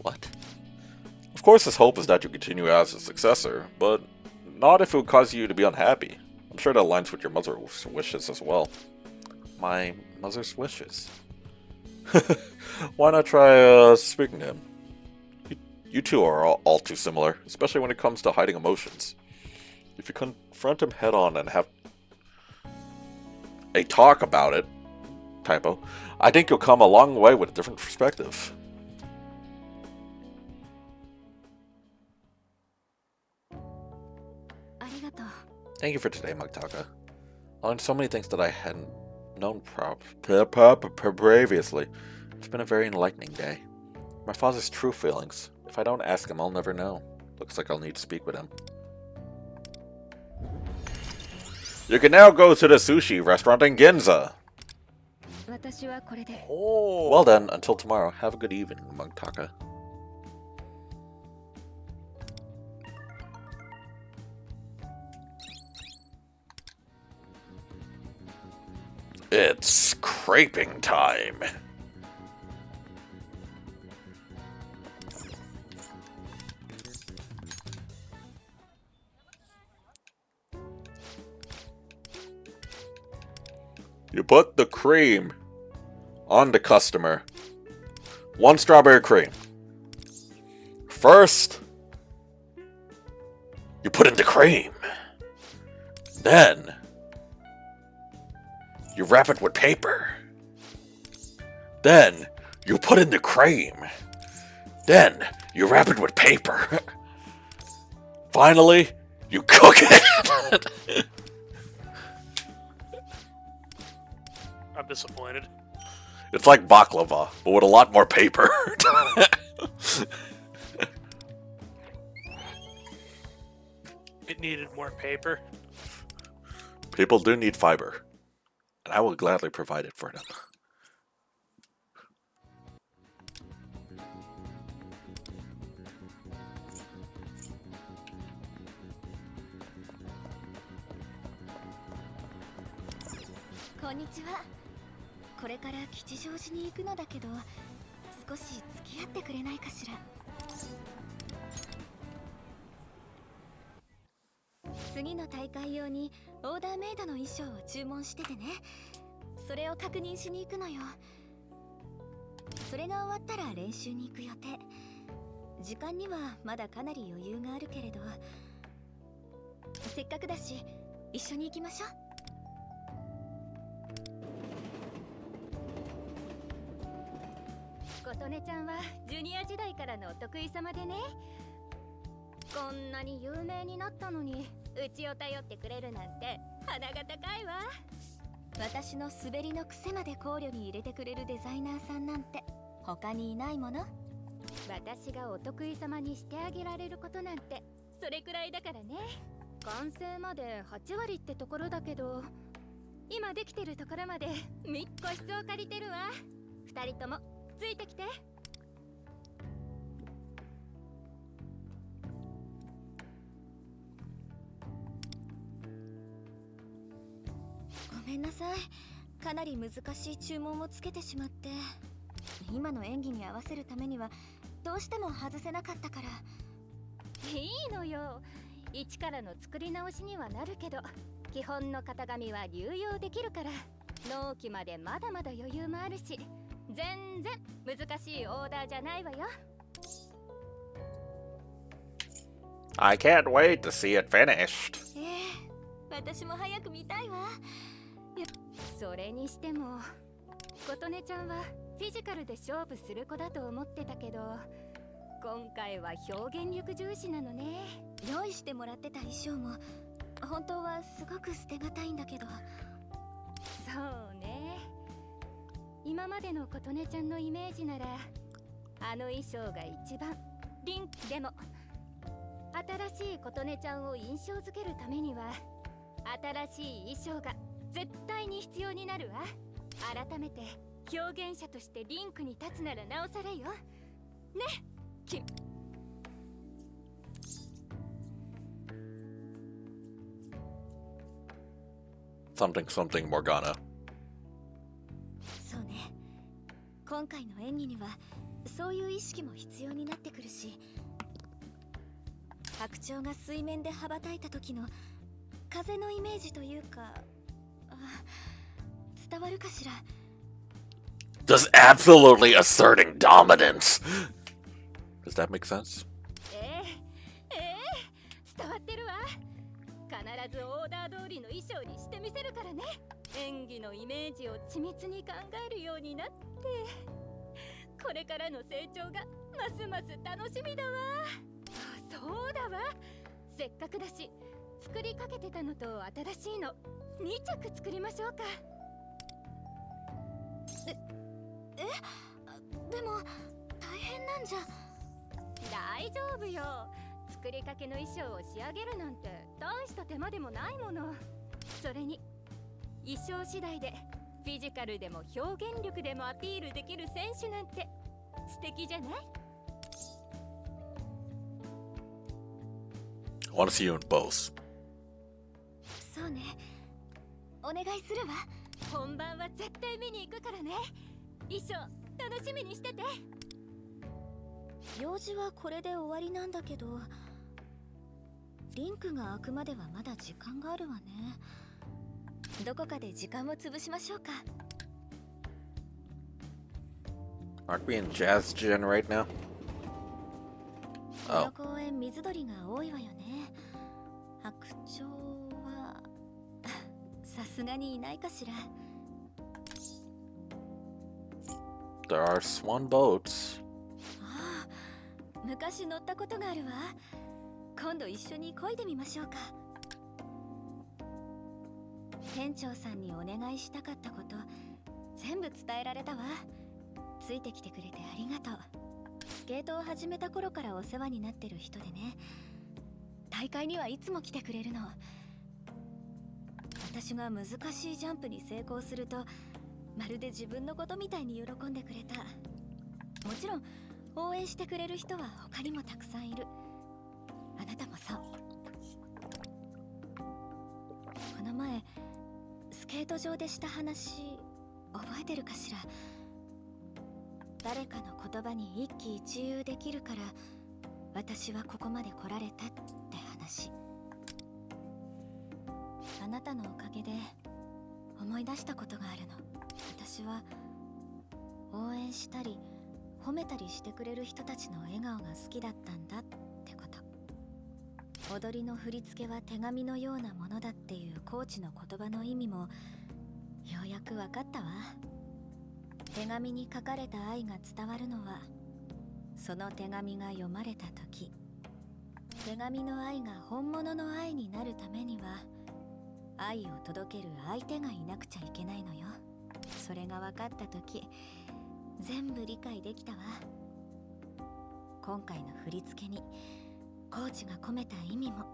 What? Of course his hope is that you continue as his successor, but not if it would cause you to be unhappy. I'm sure that aligns with your mother's wishes as well. My mother's wishes? Why not try speaking to him? You two are all too similar, especially when it comes to hiding emotions. If you confront him head on and have a talk about it, typo, I think you'll come a long way with a different perspective. Thank you for today, Magtaka. I learned so many things that I hadn't known previously. It's been a very enlightening day. My father's true feelings. If I don't ask him, I'll never know. Looks like I'll need to speak with him. You can now go to the sushi restaurant in Ginza. Oh. Well then, until tomorrow, have a good evening, Magtaka. It's creping time. You put the cream on the customer. 1 strawberry cream. First, you put in the cream. Then, you wrap it with paper. Then, you put in the cream. Then you wrap it with paper. Finally, you cook it. I'm disappointed. It's like baklava, but with a lot more paper. It needed more paper. People do need fiber, and I will gladly provide it for them.こんにちは。これから吉祥寺に行くのだけど、少し付き合ってくれないかしら。次の大会用にオーダーメイドの衣装を注文しててね。それを確認しに行くのよ。それが終わったら練習に行く予定。時間にはまだかなり余裕があるけれど、せっかくだし一緒に行きましょう。琴音ちゃんはジュニア時代からのお得意様でね。こんなに有名になったのにうちを頼ってくれるなんて鼻が高いわ。私の滑りの癖まで考慮に入れてくれるデザイナーさんなんて他にいないもの。私がお得意様にしてあげられることなんてそれくらいだからね。完成まで8割ってところだけど、今できてるところまで3個室を借りてるわ。2人ともついてきて。ごめんなさい。かなり難しい注文をつけてしまって、今の演技に合わせるためにはどうしても外せなかったから。いいのよ。一からの作り直しにはなるけど、基本の型紙は流用できるから、納期までまだまだ余裕もあるし、全然難しいオーダーじゃないわよ。I can't wait to see it finished. 私も早く見たいわ。それにしても琴音ちゃんはフィジカルで勝負する子だと思ってたけど、今回は表現力重視なのね。用意してもらってた衣装も本当はすごく捨てがたいんだけど。そうね、今までの琴音ちゃんのイメージならあの衣装が一番リンクでも、新しい琴音ちゃんを印象づけるためには新しい衣装が絶対に必要になるわ。改めて表現者としてリンクに立つならなおさらよね。Something, something, Morgana. そうね、今回の演技にはそういう意識も必要になってくるし、白鳥が水面で羽ばたいた時の風のイメージというか、伝わるかしら。 Just absolutely asserting dominance. Does that make sense? 伝わってるわ。必ずオーダー通りの衣装にしてみせるからね。演技のイメージを緻密に考えるようになって、これからの成長がますます楽しみだわ。そうだわ、せっかくだし作りかけてたのと新しいの2着作りましょうか。でも大変なんじゃ。大丈夫よ。作りかけの衣装を仕上げるなんて大した手間でもないもの。それに衣装次第でフィジカルでも表現力でもアピールできる選手なんて素敵じゃない？ I want to see you in both. そうね、お願いするわ。本番は絶対見に行くからね。衣装楽しみにしてて。用事はこれで終わりなんだけど、リンクが開くまではまだ時間があるわね。どこかで時間を潰しましょうか。 Aren't we in Jazz Gen right now? この公園水鳥が多いわよね。白鳥はさすがにいないかしら。 There are swan boats. ああ、昔乗ったことがあるわ。今度一緒に漕いでみましょうか。店長さんにお願いしたかったこと全部伝えられたわ。ついてきてくれてありがとう。スケートを始めた頃からお世話になってる人でね、大会にはいつも来てくれるの。私が難しいジャンプに成功するとまるで自分のことみたいに喜んでくれた。もちろん応援してくれる人は他にもたくさんいる。あなたもそう。この前スケート場でした話覚えてるかしら。誰かの言葉に一喜一憂できるから私はここまで来られたって話。あなたのおかげで思い出したことがあるの。私は応援したり褒めたりしてくれる人たちの笑顔が好きだったんだってこと。踊りの振り付けは手紙のようなものだっていうコーチの言葉の意味もようやく分かったわ。手紙に書かれた愛が伝わるのはその手紙が読まれた時。手紙の愛が本物の愛になるためには愛を届ける相手がいなくちゃいけないのよ。それが分かった時全部理解できたわ。今回の振り付けにコーチが込めた意味も、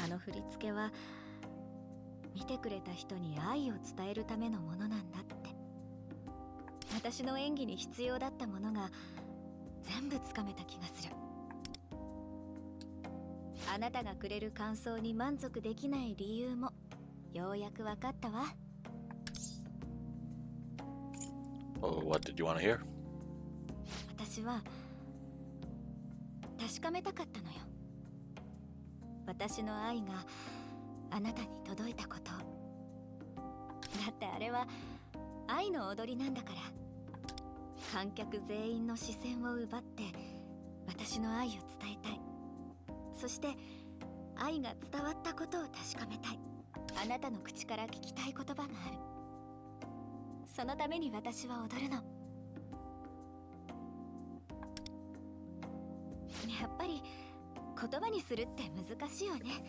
あの振り付けは見てくれた人に愛を伝えるためのものなんだって。私の演技に必要だったものが全部つかめた気がする。あなたがくれる感想に満足できない理由もようやく分かったわ。Oh, what did you want to hear? 私は確かめたかったのよ。私の愛があなたに届いたこと。だってあれは愛の踊りなんだから。観客全員の視線を奪って私の愛を伝えたい。そして愛が伝わったことを確かめたい。あなたの口から聞きたい言葉がある。そのために私は踊るの。やっぱり言葉にするって難しいよね。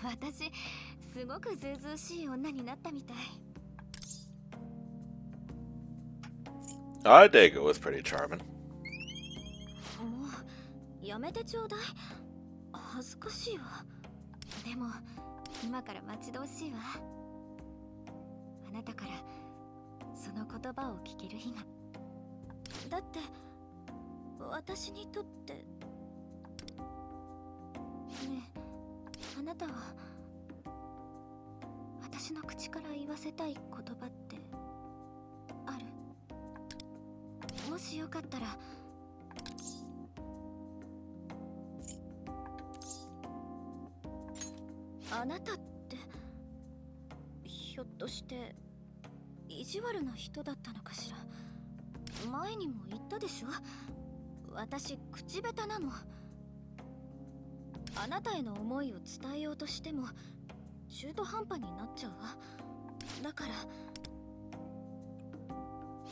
私すごくずうずうしい女になったみたい。RETAKE was pretty charming. もうやめてちょうだい。恥ずかしいわ。でも今から待ち遠しいわ。あなたからその言葉を聞ける日が。だって私にとってねえ、あなたは私の口から言わせたい言葉ってある？もしよかったらあなたってひょっとして意地悪な人だったのかしら。前にも言ったでしょ、私口下手なの。あなたへの思いを伝えようとしても中途半端になっちゃうわ。だから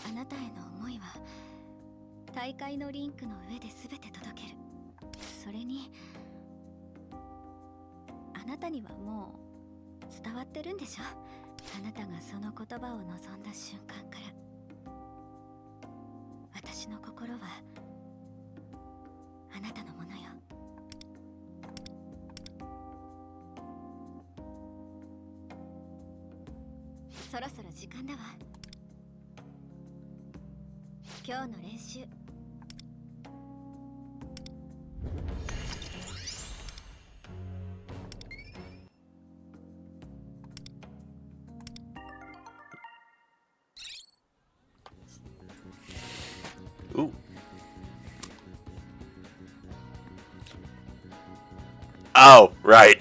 あなたへの思いは大会のリンクの上で全て届ける。それにあなたにはもう伝わってるんでしょ。あなたがその言葉を望んだ瞬間から私の心はあなたのものよ。そろそろ時間だわ。今日の練習Ooh. Oh, right.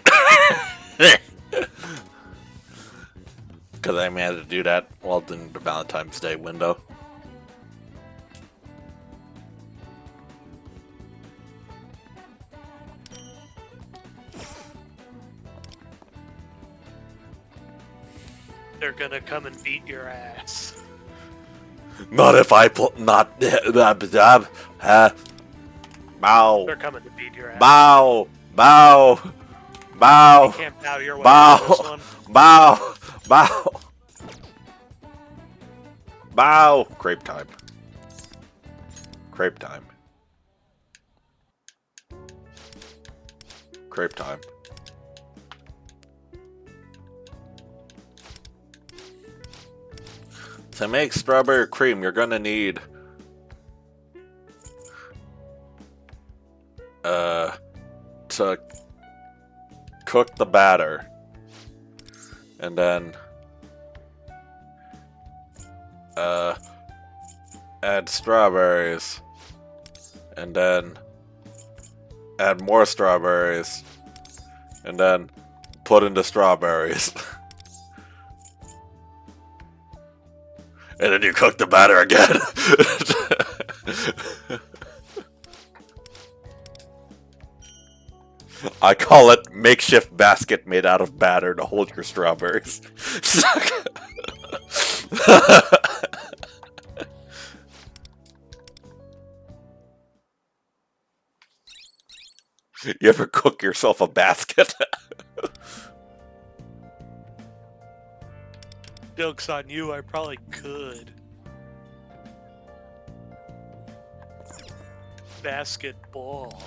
Because I managed to do that while in the Valentine's Day window. They're gonna come and beat your ass. Not if I not Bow. They're coming to beat your ass. Bow. Bow. Bow. You can't bow your way out of this one. Bow. Bow. Bow. Crepe time. Crepe time. Crepe time. To make strawberry cream, you're gonna need to cook the batter, and then add strawberries, and then add more strawberries, and then put in the strawberries. And then you cook the batter again. I call it makeshift basket made out of batter to hold your strawberries. You ever cook yourself a basket? Joke's on you, I probably could. Basketball.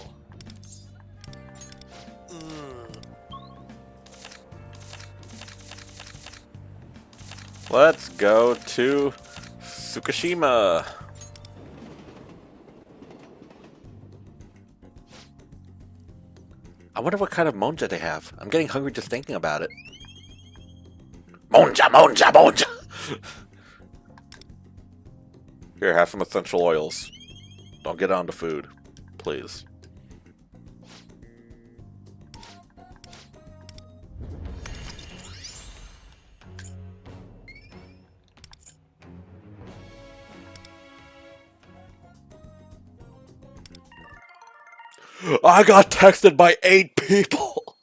Let's go to Tsukushima. I wonder what kind of monja they have. I'm getting hungry just thinking about it. Monja, monja, monja! Here, have some essential oils. Don't get on the food, please. I got texted by 8 people!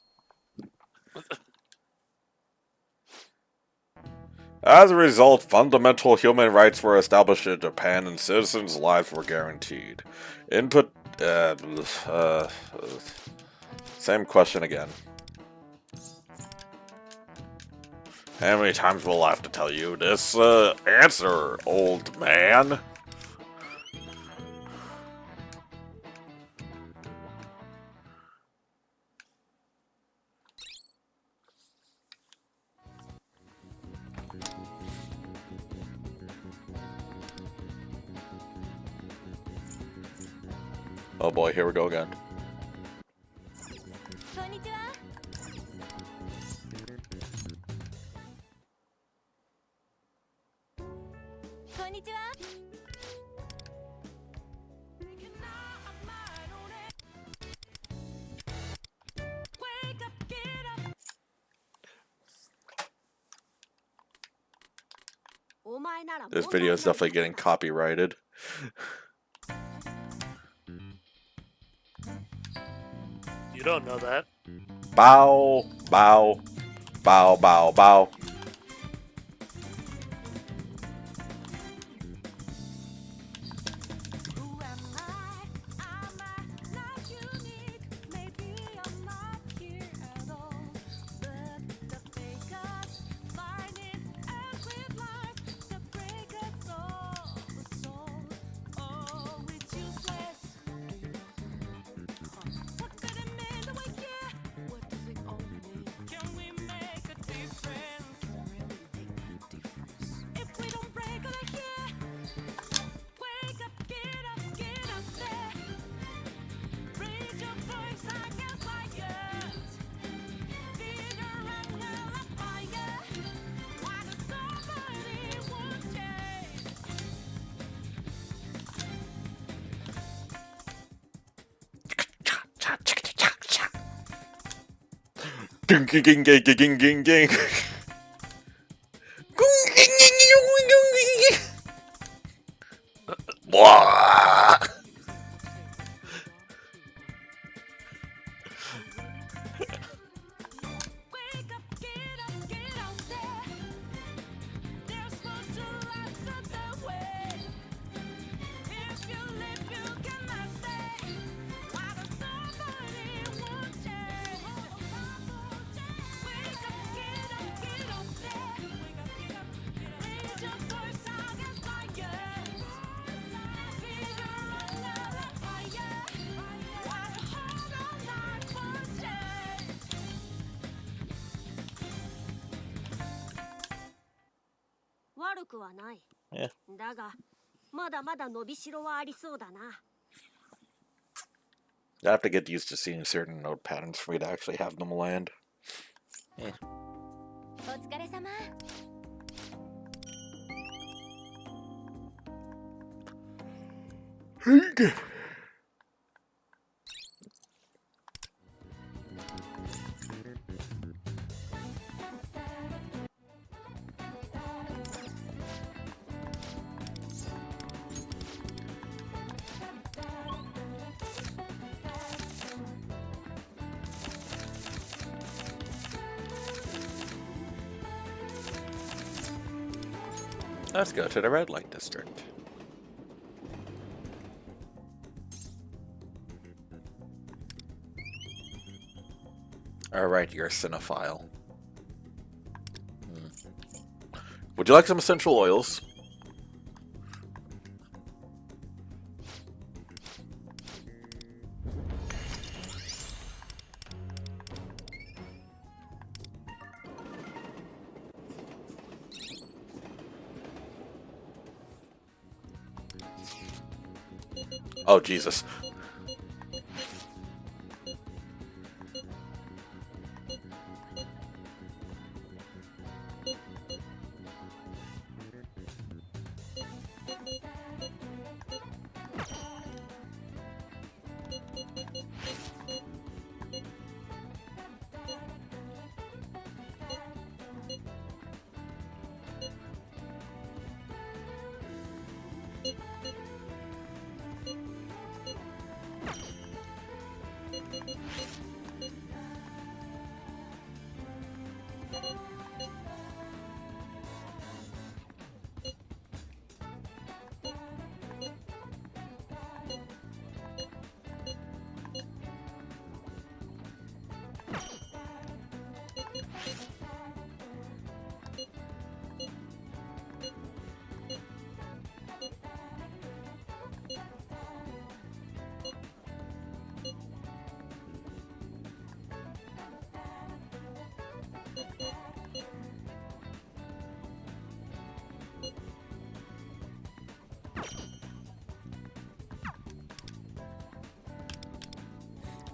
As a result, fundamental human rights were established in Japan and citizens' lives were guaranteed. Input... same question again. How many times will I have to tell you this answer, old man? Oh boy, here we go again. This video is definitely getting copyrighted. You don't know that. Bow, bow, bow, bow, bow. Ging ging ging ging ging ging ging. 悪くはない。 Yeah. だがまだまだ伸びしろはありそうだな。 I have to get used to seeing certain note patterns for me to actually have them land. お疲れ様。 Let's go to the red light district. Alright, you're a cinephile. Would you like some essential oils? Oh, Jesus.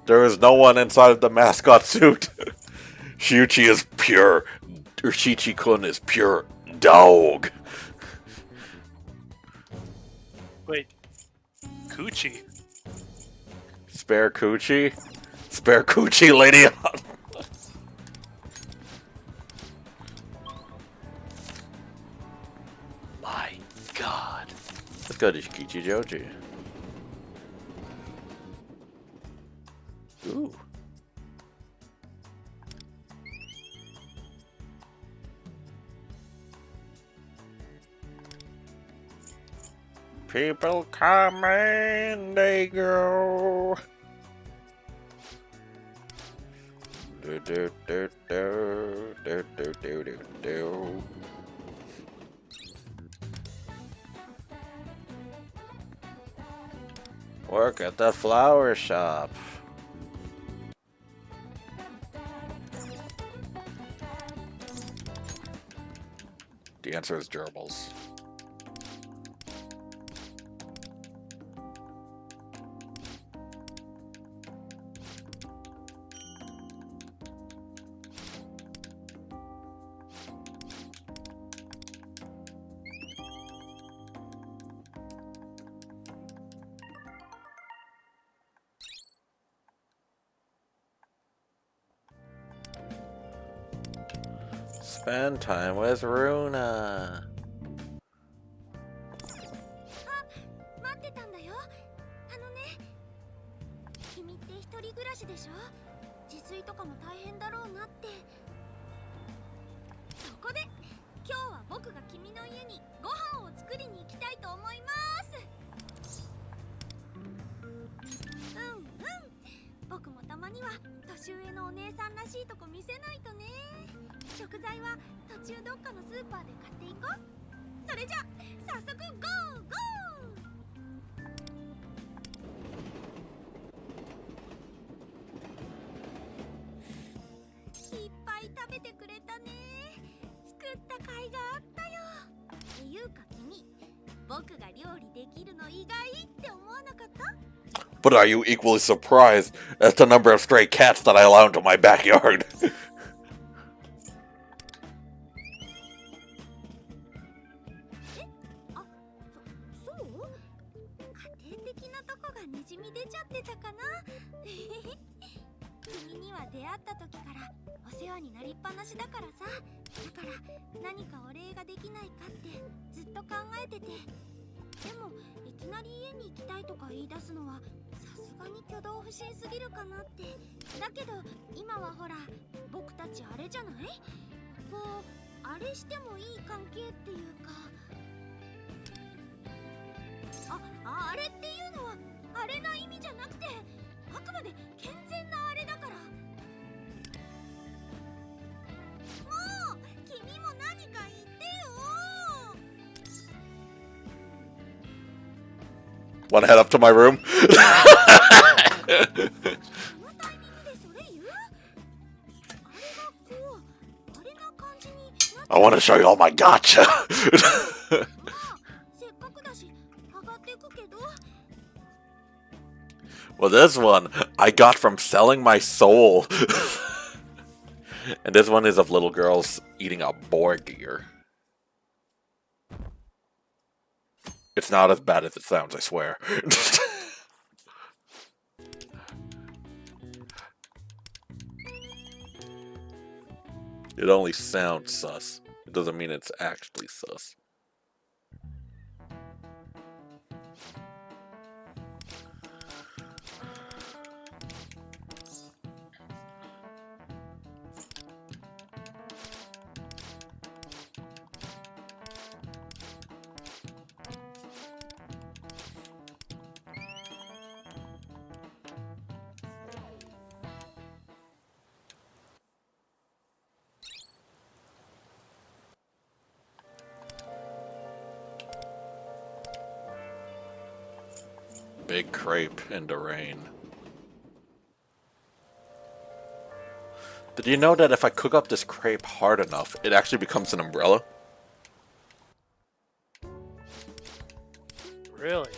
There is no one inside of the mascot suit. Shuichi is pure, or Shichi-kun is pure dog. Wait, Coochie? Spare coochie? Spare coochie, lady. My God. Let's go to Shikichi Joji. Ooh. People come and they go. Do do do do do do do do do. Work at the flower shop. The answer is gerbils. Spend time with Runa. 待ってたんだよ。君って一人暮らしでしょ。自炊とかも大変だろうなって。そこで今日は僕が君の家にご飯を作りに行きたいと思います。僕もたまには年上のお姉さんらしいとこ見せないとね。食材は途中どっかのスーパーで買っていこう。それじゃ早速ゴーゴー。いっぱい食べてくれたね。作った甲斐があったよ。うか君、僕が料理できるの意外って思わなかった？ But are you equally surprised at the number of stray cats that I allow into my backyard? そう家庭的なとこがにじみ出ちゃってたかな。君には出会った時からお世話になりっぱなしだからさ。だから何かお礼ができないかってずっと考えてて。でもいきなり家に行きたいとか言い出すのはさすがに挙動不審すぎるかなって。だけど今はほら僕たちあれじゃない？こうあれしてもいい関係っていうか。あれっていうのはあれな意味じゃなくて、あくまで健全なあれだから。もう君も何か言ってよ。 Want to head up to my room? このタイミングでそれ言う？あれがこうあれな感じになって。 I want to show you all my gotcha. せっかくだし上がってくけど。 Well, this one I got from selling my soul. And this one is of little girls eating a boar deer. It's not as bad as it sounds, I swear. It only sounds sus. It doesn't mean it's actually sus. Big crepe in the rain. Did you know that if I cook up this crepe hard enough, it actually becomes an umbrella? Really?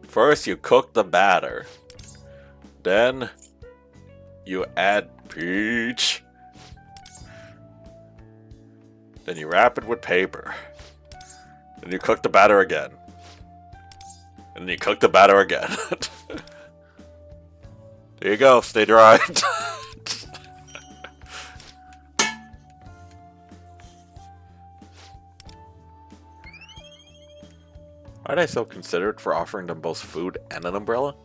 First, you cook the batter. Then, you add peach. Then you wrap it with paper. Then you cook the batter again. And then you cook the batter again. There you go, stay dry. Aren't I so considerate for offering them both food and an umbrella?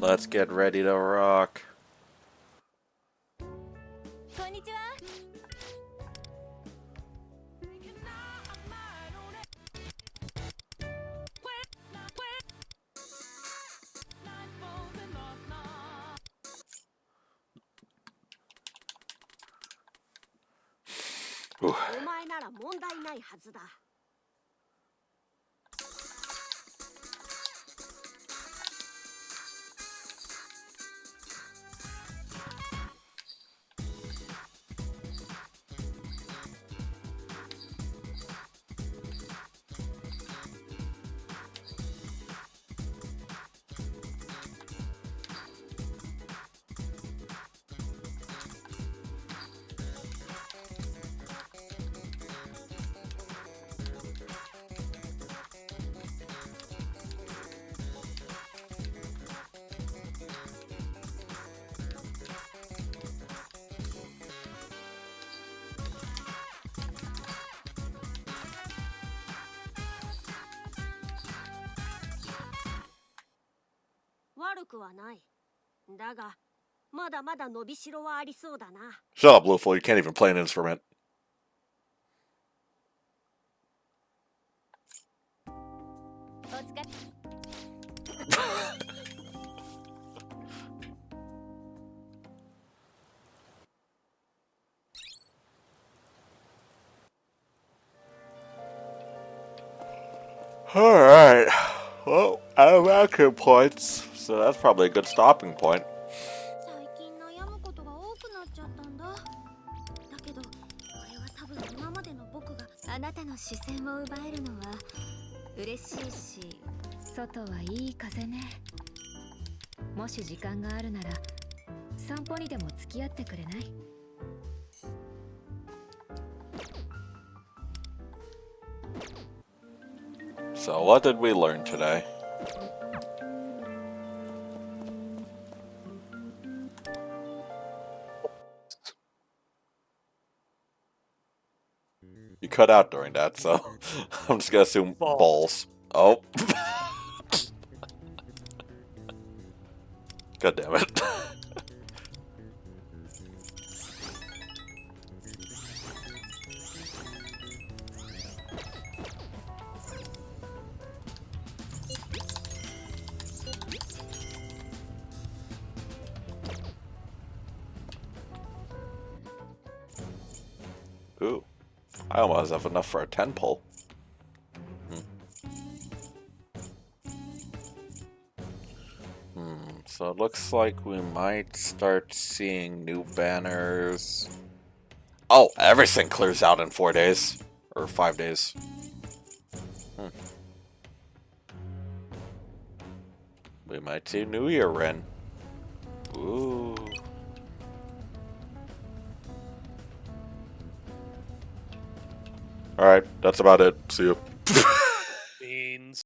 Let's get ready to rock. Ooh. お前なら問題ないはずだ。 悪くはない。だが、まだまだ伸びしろはありそうだな。 Shut up, Bluefool. You can't even play an instrument. お疲れ。Alright. Well, I have action points, so that's probably a good stopping point. 最近悩むことが多くなっちゃったんだ。だけどこれは多分今までの僕があなたの視線を奪えるのは嬉しいし、外はいい風ね。もし時間があるなら散歩にでも付き合ってくれない？ So, what did we learn today? You cut out during that, so I'm just gonna assume balls. Oh. God damn it. Ooh. I almost have enough for a 10 pull. So it looks like we might start seeing new banners. Oh, everything clears out in 4 days. Or 5 days. We might see New Year Ren. Ooh. Alright, that's about it. See you.